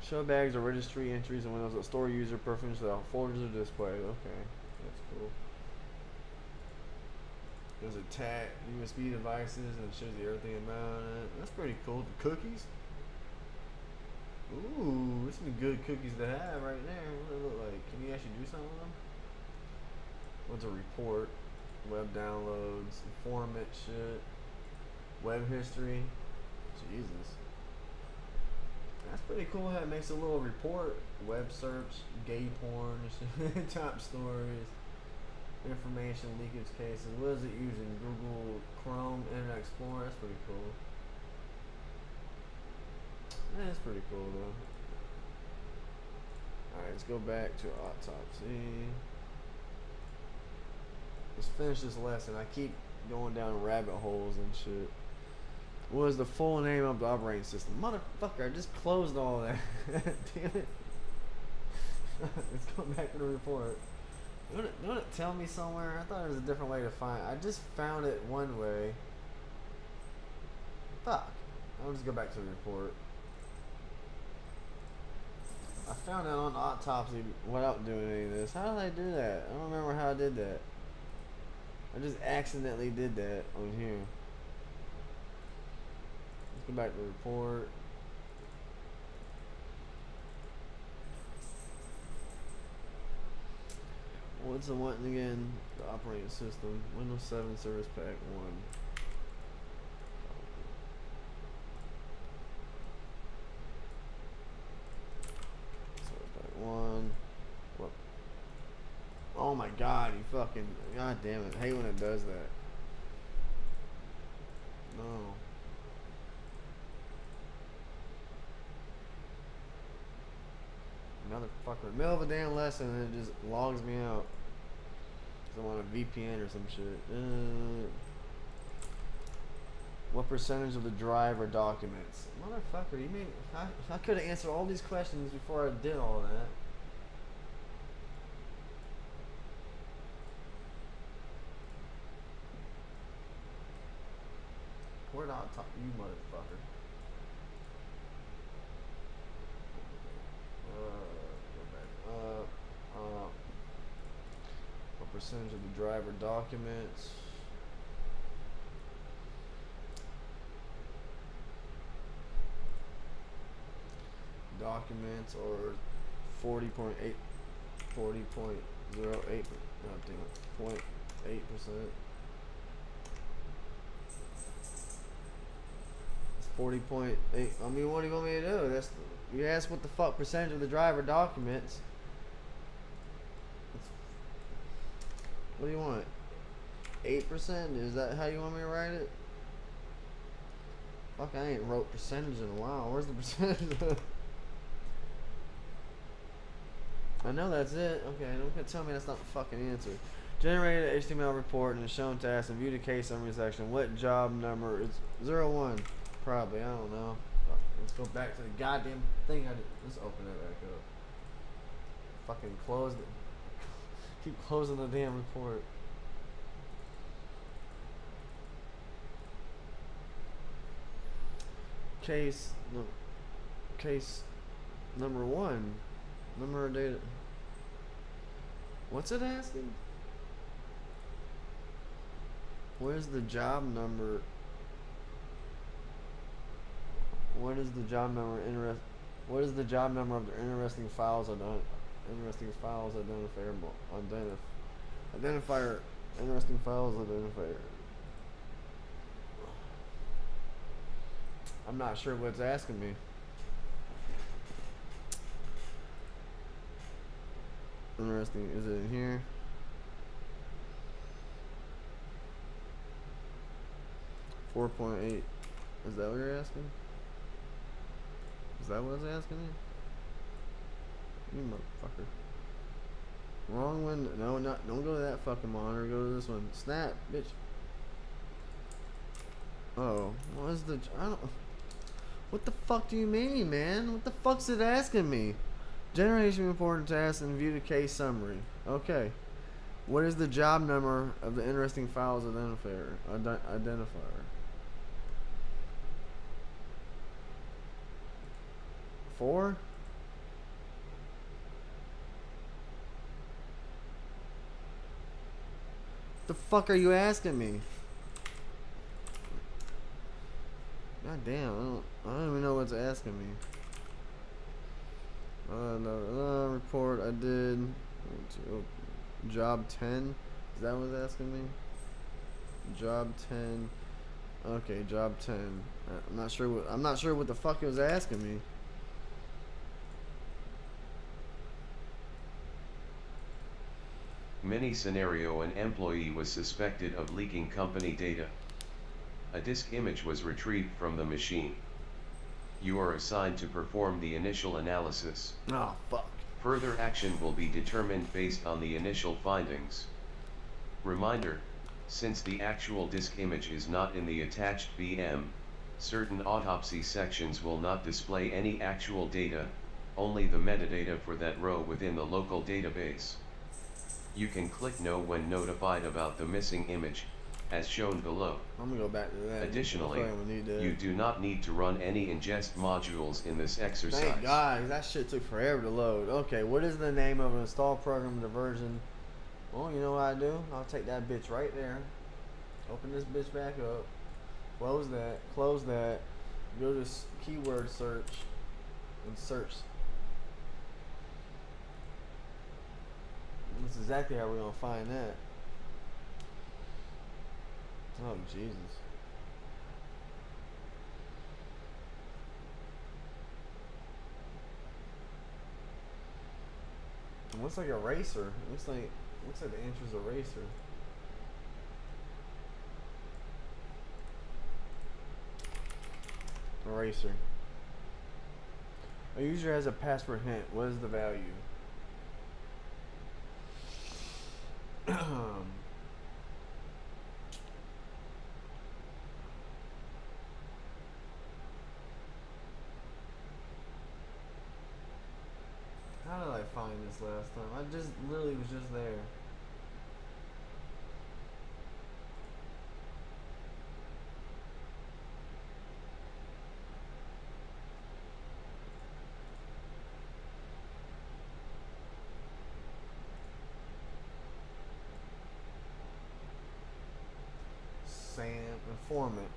Shell bags are registry entries in Windows that store user preferences without folders or display. Okay, that's cool. There's a tag USB devices and it shows you everything about it. That's pretty cool. The cookies. Ooh, this some good cookies to have right there. What do they look like? Can you actually do something with them? What's a report? Web downloads, informant shit, web history. Jesus. That's pretty cool how it makes a little report. Web search, gay porn, top stories, information leakage cases. What is it using? Google Chrome, Internet Explorer. That's pretty cool. Yeah, that's pretty cool though. Alright, let's go back to Autopsy. Let's finish this lesson. I keep going down rabbit holes and shit. What is the full name of the operating system? Motherfucker, I just closed all that. Damn it. Let's go back to the report. Don't it tell me somewhere? I thought there was a different way to find it. I just found it one way. Fuck. I'll just go back to the report. I found it on Autopsy without doing any of this. How did I do that? I don't remember how I did that. I just accidentally did that on here. Let's go back to the report. What's the one again? The operating system. Windows 7 Service Pack 1. Service Pack 1. What? Oh my god, you fucking. God damn it. I hate when it does that. No. Motherfucker. In the middle of a damn lesson and it just logs me out. Cause I'm on a VPN or some shit. What percentage of the drive are documents? Motherfucker, you mean I could have answered all these questions before I did all that. Where'd I talk you motherfucker? What percentage of the driver documents? Documents or 40.8, 40.08, no, damn it, 0.8%. It's 40.8. I mean, what do you want me to do? That's you asked what the fuck percentage of the driver documents. What do you want? 8%? Is that how you want me to write it? Fuck, I ain't wrote percentage in a while. Where's the percentage? I know that's it. Okay, don't tell me that's not the fucking answer. Generated an HTML report and is shown task and view the case summary section. What job number? It's 01. Probably. I don't know. Let's go back to the goddamn thing. Let's open that back up. Fucking closed it. Keep closing the damn report. Case Number one. Number of data. What's it asking? Where's the job number? What is the job number? What is the job number of the interesting files? Interesting files identifier. Interesting files identifier. I'm not sure what it's asking me. Interesting. Is it in here? .8. Is that what you're asking? Is that what it's asking me? You motherfucker. Wrong one. No, not. Don't go to that fucking monitor. Go to this one. Snap, bitch. Oh, what is the? I don't. What the fuck do you mean, man? What the fuck's it asking me? Generation important tasks and view the case summary. Okay. What is the job number of the interesting files identifier? Identifier. 4? The fuck are you asking me? God damn, I don't even know what's asking me. No, report I did. Job 10. Is that what's asking me? Job 10. Okay, job 10. I'm not sure what the fuck it was asking me. Mini scenario: an employee was suspected of leaking company data. A disk image was retrieved from the machine. You are assigned to perform the initial analysis. Oh, fuck. Further action will be determined based on the initial findings. Reminder: since the actual disk image is not in the attached VM, certain autopsy sections will not display any actual data, only the metadata for that row within the local database. You can click No when notified about the missing image, as shown below. I'm gonna go back to that. Additionally, you do not need to run any ingest modules in this exercise. Thank God, that shit took forever to load. Okay, what is the name of an install program, the version? Well, you know what I do? I'll take that bitch right there. Open this bitch back up. Close that. Go to keyword search and search. That's exactly how we're gonna find that. Oh, Jesus. It looks like eraser. Looks like the answer's eraser. Eraser. A user has a password hint. What is the value? How did I find this last time? I just literally was just there. Sam, informant.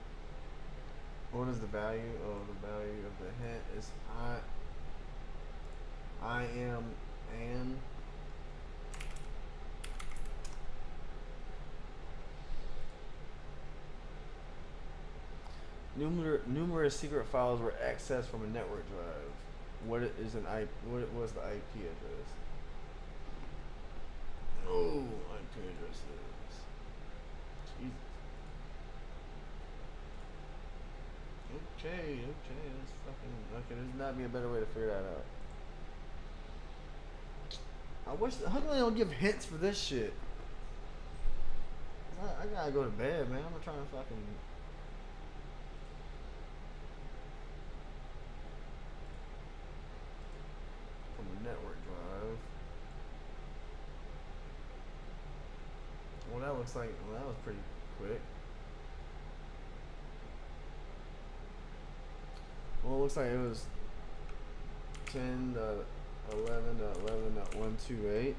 What is the value? Oh, the value of the hint is I am an numerous secret files were accessed from a network drive. What was the IP address? Oh, IP address is Jesus. Okay, that's fucking okay. There's not be a better way to figure that out. How come they don't give hints for this shit? I gotta go to bed, man. I'm trying to fucking. From a network drive. Well, that looks like. Well, that was pretty quick. Well, it looks like it was 10.11.11.128.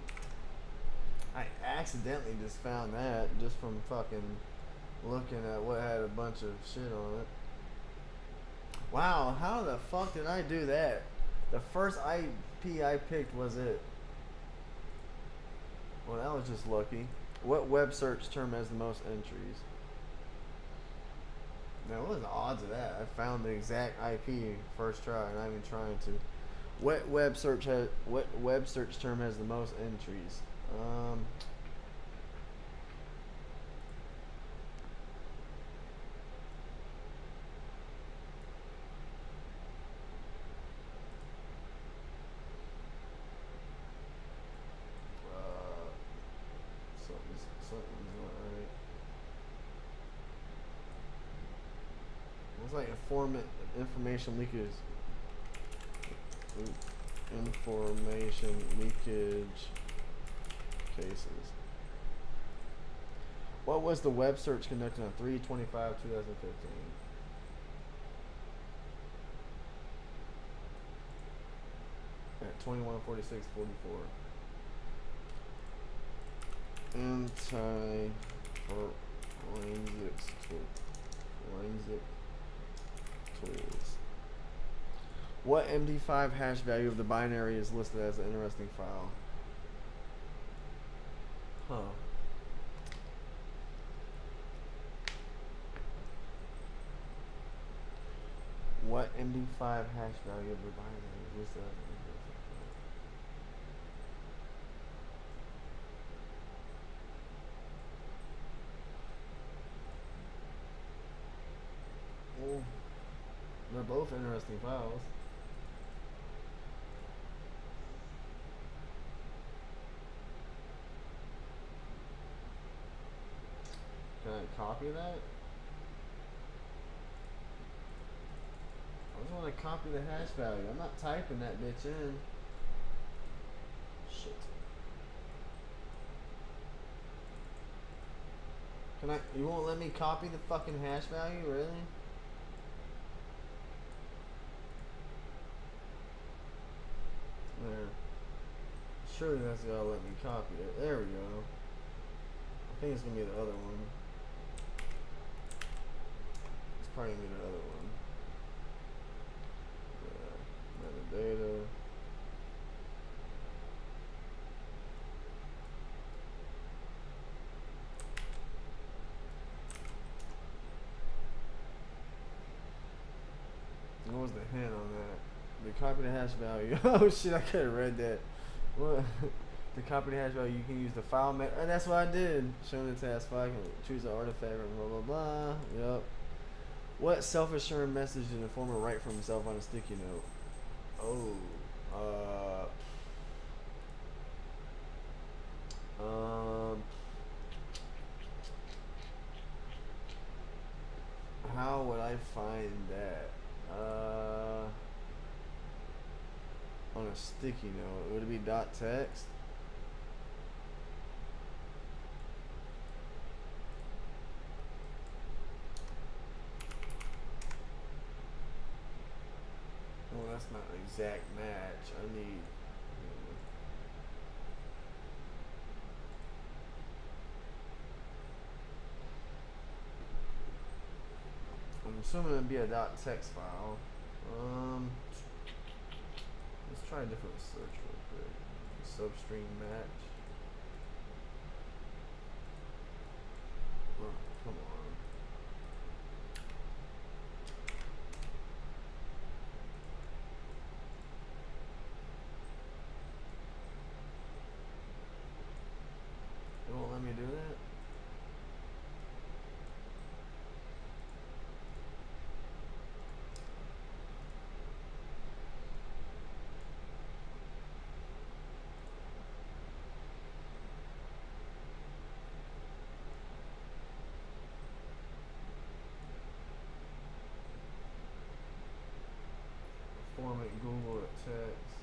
I accidentally just found that just from fucking looking at what had a bunch of shit on it. Wow, how the fuck did I do that? The first IP I picked was it. Well, that was just lucky. What web search term has the most entries? Now, what are the odds of that? I found the exact IP first try, not even trying to. What web search term has the most entries? Something's not right. It's like information leakage. Information leakage cases. What was the web search conducted on 3/25/2015? At 21:46:44. Forensic tools. What MD5 hash value of the binary is listed as an interesting file? Huh. What MD5 hash value of the binary is listed as an interesting file? Well, they're both interesting files. Can I copy that? I just want to copy the hash value. I'm not typing that bitch in. Shit. You won't let me copy the fucking hash value, really? There. Surely that's gotta let me copy it. There we go. I think it's gonna be the other one. It's probably gonna be the other one. Metadata. What was the hint on that? The copy the hash value. Oh shit, I could have read that. What? To copy the hash value, you can use the file and that's what I did. Showing the task file, I can choose an artifact and blah blah blah. Yep. What self-assuring message did the informer write for himself on a sticky note? Oh. How would I find that? On a sticky note, would it be dot text? Well, that's not an exact match. I need. I'm assuming it'd be a dot text file. Let's try a different search real quick. Substring match. Oh, come on. It won't let me do that? Format Google text.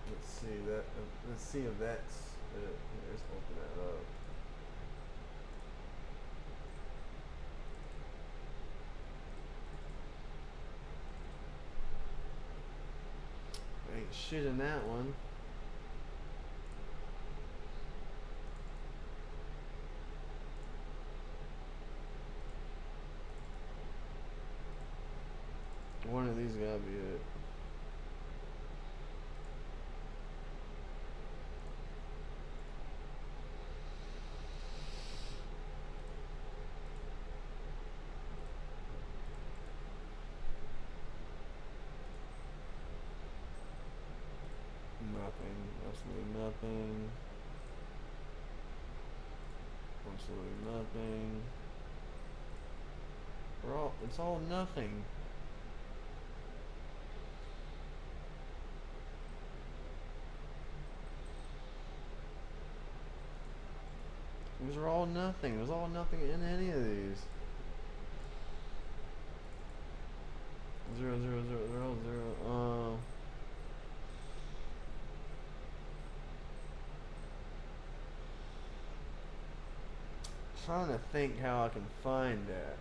Let's see that. Let's see if that's it. Let's open that up. shit in that one. One of these gotta be it. Nothing. Absolutely nothing. Absolutely nothing. It's all nothing. These are all nothing. There's all nothing in any of these. 0, 0, 0, 0, 0. Trying to think how I can find that.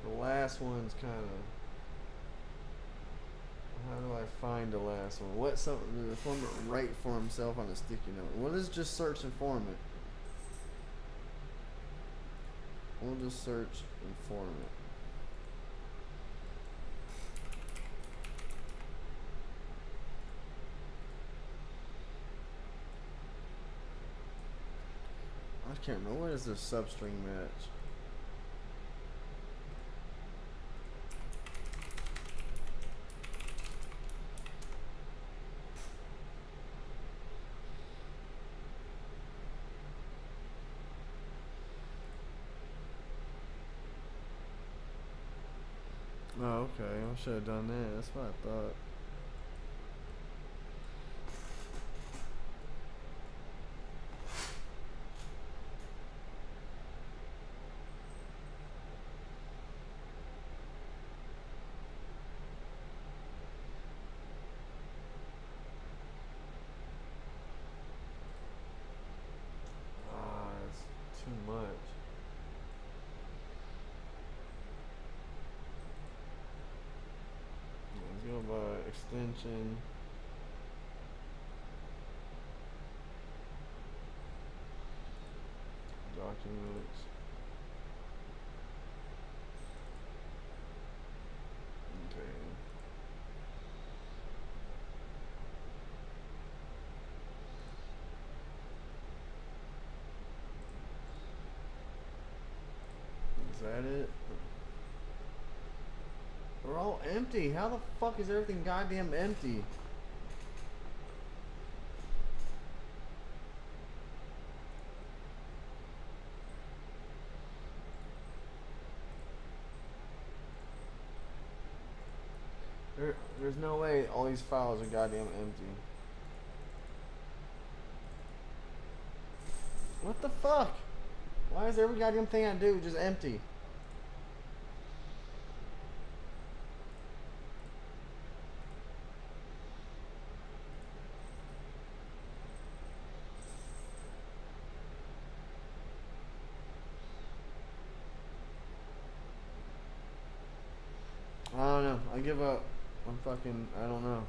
The last one's kind of. How do I find the last one? What's something the format write for himself on a sticky note? We'll just search informant. We'll just search informant. I can't remember. What is this substring match? Oh, okay. I should have done that. That's what I thought. Ah, it's too much. Let's go by extension. Documents. Okay. Is that it? They're all empty. How the fuck is everything goddamn empty? There's no way all these files are goddamn empty. What the fuck? Why is every goddamn thing I do just empty? I don't know. I give up. I don't know.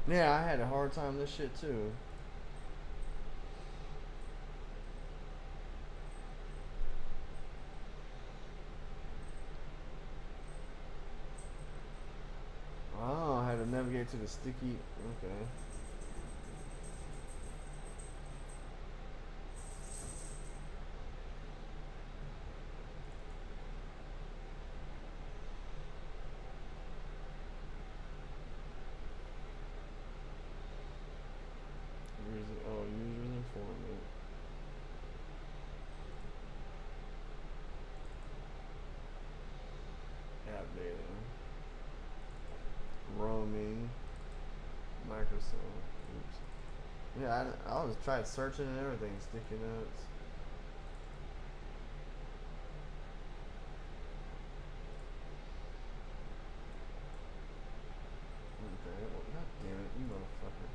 Yeah, I had a hard time with this shit too. Oh, I had to navigate to the sticky. Okay. Users informant. App data. Roaming. Microsoft. Oops. Yeah, I was trying searching and everything. Sticky notes. Okay. Well, God damn it, you motherfucker.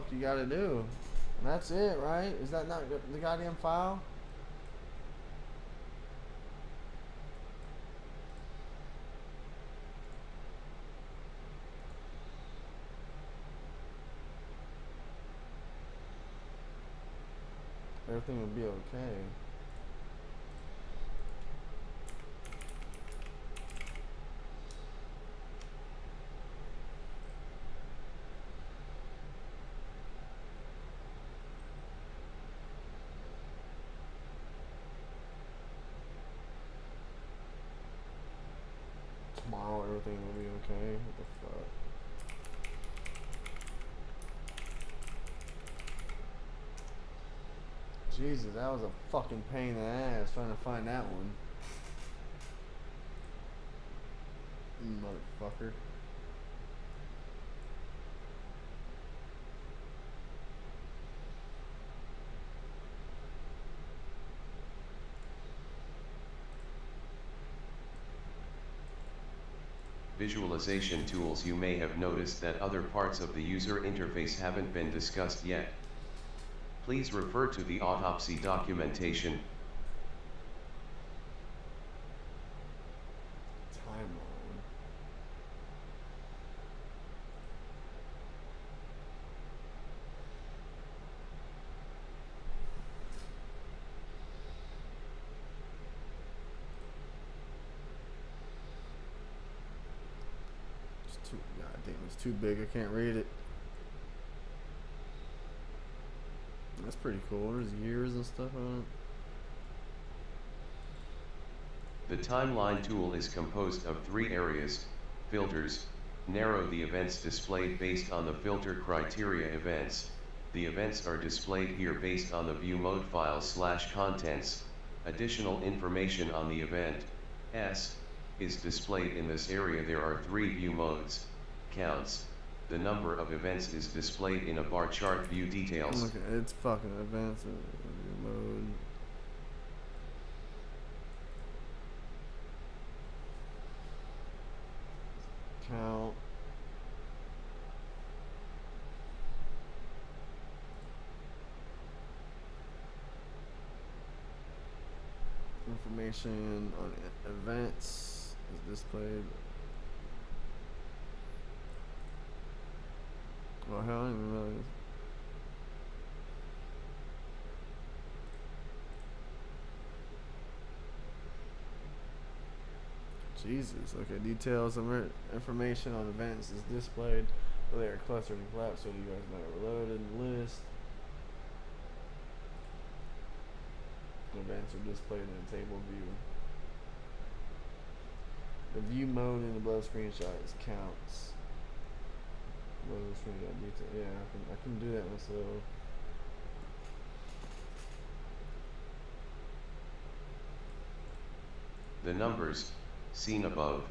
fuck you gotta do. And that's it, right? Is that not the goddamn file? Everything will be okay. Tomorrow everything will be okay. What the fuck? Jesus, that was a fucking pain in the ass trying to find that one. Motherfucker. Visualization tools. You may have noticed that other parts of the user interface haven't been discussed yet. Please refer to the Autopsy documentation. Timeline. It's too, goddamn, it's too big. I can't read it. That's pretty cool. There's years and stuff on it. The timeline tool is composed of 3 areas: filters, narrow the events displayed based on the filter criteria events. The events are displayed here based on the view mode file/contents. Additional information on the event S is displayed in this area. There are 3 view modes. Counts. The number of events is displayed in a bar chart. View details. Okay, it's fucking advanced mode. Count. Information on events is displayed. Oh hell, I didn't even realize. Jesus. Okay, details of information on events is displayed. Well, they are clustered and collapsed, so you guys know reloaded list. Events are displayed in the table view. The view mode in the below screenshot is counts. Below screenshot detail. Yeah, I can do that myself. The numbers, seen above,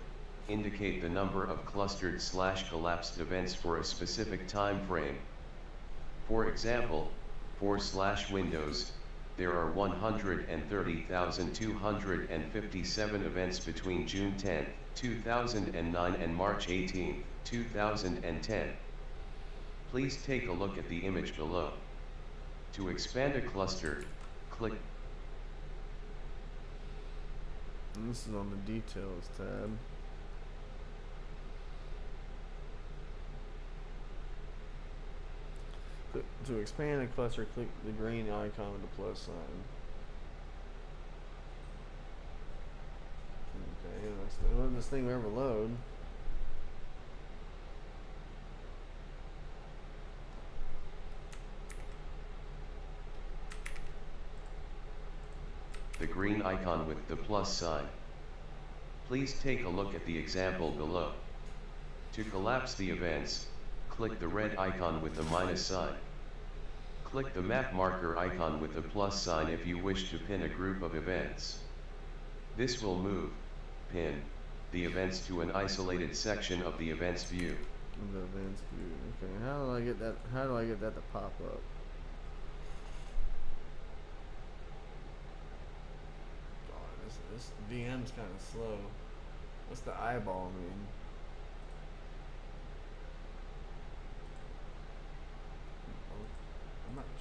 indicate the number of clustered/collapsed events for a specific time frame. For example, for /Windows, there are 130,257 events between June 10, 2009 and March 18, 2010. Please take a look at the image below. To expand a cluster, click. And this is on the details tab. To expand a cluster, click the green icon with the plus sign. Okay, when this thing will ever load. The green icon with the plus sign. Please take a look at the example below. To collapse the events, click the red icon with the minus sign. Click the map marker icon with the plus sign if you wish to pin a group of events. This will pin, the events to an isolated section of the events view. The events view. Okay, how do I get that? How do I get that to pop up? God, this VM's kind of slow. What's the eyeball mean?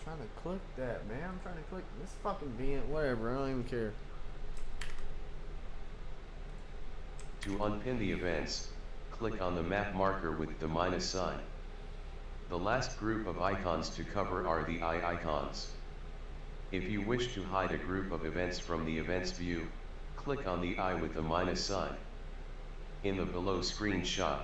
trying to click that, man. I'm trying to click this fucking VM. Whatever. I don't even care. To unpin the events, click on the map marker with the minus sign. The last group of icons to cover are the eye icons. If you wish to hide a group of events from the events view, click on the eye with the minus sign. In the below screenshot,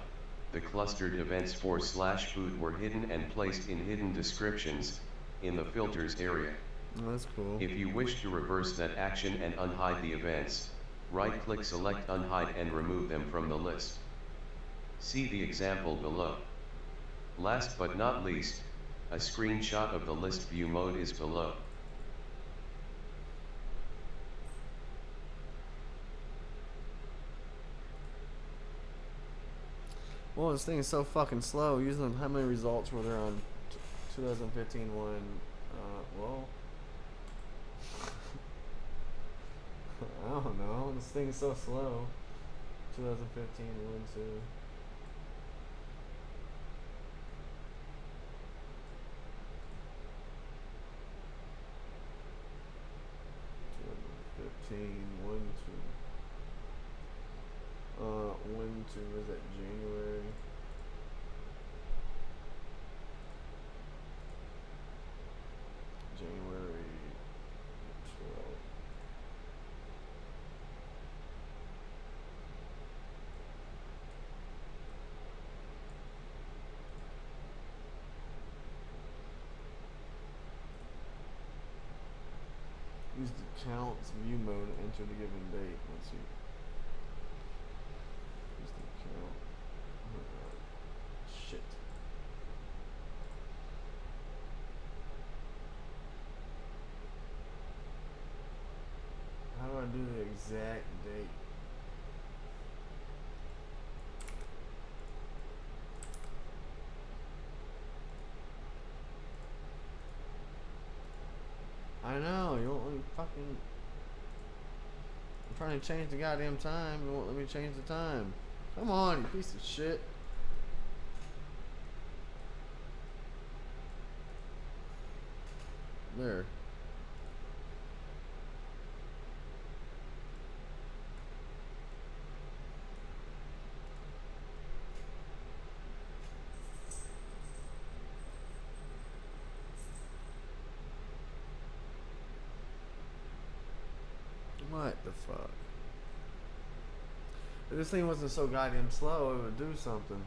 the clustered events /boot were hidden and placed in hidden descriptions, in the filters area. Oh, that's cool. If you wish to reverse that action and unhide the events, right-click select unhide and remove them from the list. See the example below. Last but not least, a screenshot of the list view mode is below. Well, this thing is so fucking slow. Using how many results were there on 2015 one? Well, I don't know. This thing is so slow. 2015 one, 2. One, 2 is that January? January 12th. Use the counts view mode to enter the given date. Let's see. Use the count. Oh god. Shit. How do I do the exact date? I know, you won't let me fucking... I'm trying to change the goddamn time, you won't let me change the time. Come on, you piece of shit. There. What the fuck? If this thing wasn't so goddamn slow, it would do something.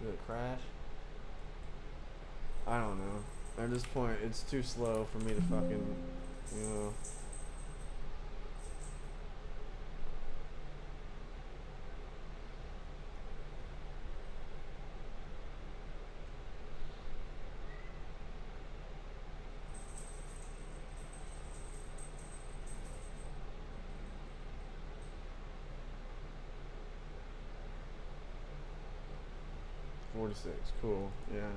Did it crash? I don't know. At this point, it's too slow for me to fucking, you know. Cool. Yeah,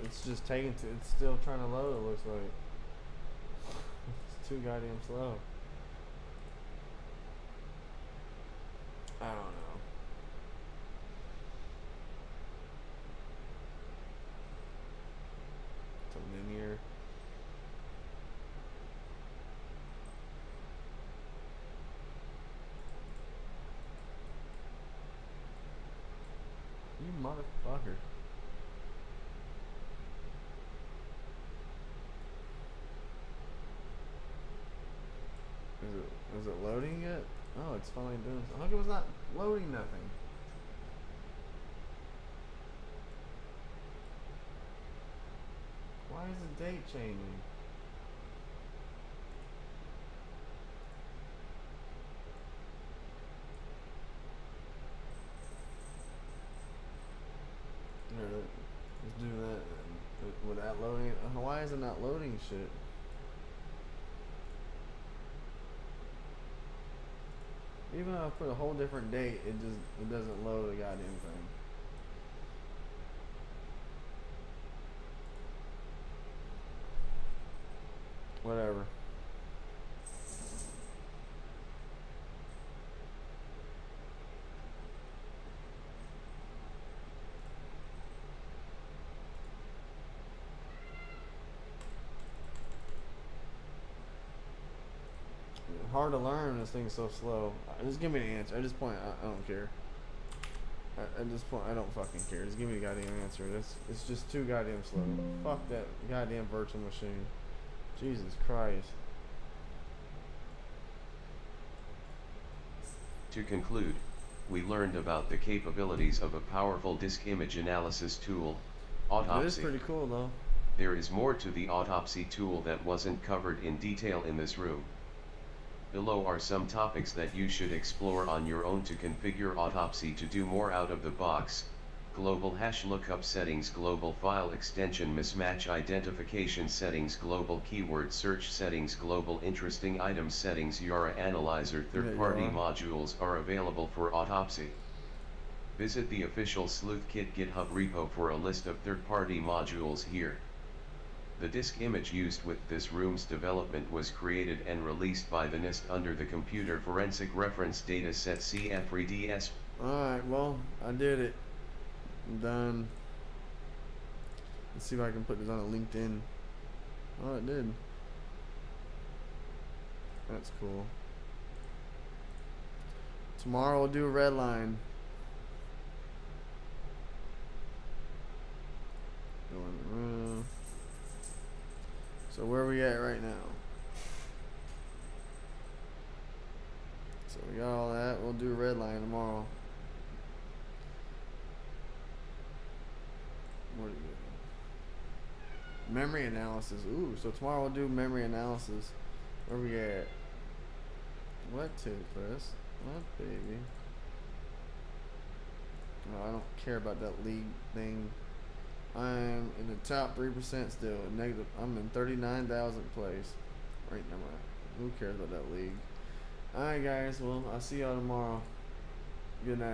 it's just taking it's still trying to load, it looks like. It's too goddamn slow. I don't know. It's a linear. You motherfucker. Is it loading yet? Oh, it's finally doing something. How come it's not loading nothing? Why is the date changing? Here, let's do that then. Without loading it. Why is it not loading shit? Even if I put a whole different date, it doesn't load a goddamn thing. Whatever. hard to learn. This thing's so slow. Just give me the answer. At this point, I don't care. At this point, I don't fucking care. Just give me the goddamn answer. It's just too goddamn slow. Fuck that goddamn virtual machine. Jesus Christ. To conclude, we learned about the capabilities of a powerful disk image analysis tool, Autopsy. It is pretty cool though. There is more to the Autopsy tool that wasn't covered in detail in this room. Below are some topics that you should explore on your own to configure Autopsy to do more out of the box: global hash lookup settings, global file extension mismatch identification settings, global keyword search settings, global interesting items settings. URA analyzer third-party modules are available for Autopsy. Visit the official SleuthKit GitHub repo for a list of third-party modules here. The disk image used with this room's development was created and released by the NIST under the Computer Forensic Reference Dataset CF3DS. Alright, well, I did it. I'm done. Let's see if I can put this on a LinkedIn. Oh, it did. That's cool. Tomorrow we'll do a red line. So where are we at right now? So we got all that. We'll do a red line tomorrow. What do you do? Memory analysis. Ooh, so tomorrow we'll do memory analysis. Where we at? What took place? What, baby? Oh, I don't care about that league thing. I'm in the top 3% still. Negative. I'm in 39,000th place. Right now. Who cares about that league? Alright, guys. Well, I'll see y'all tomorrow. Good night.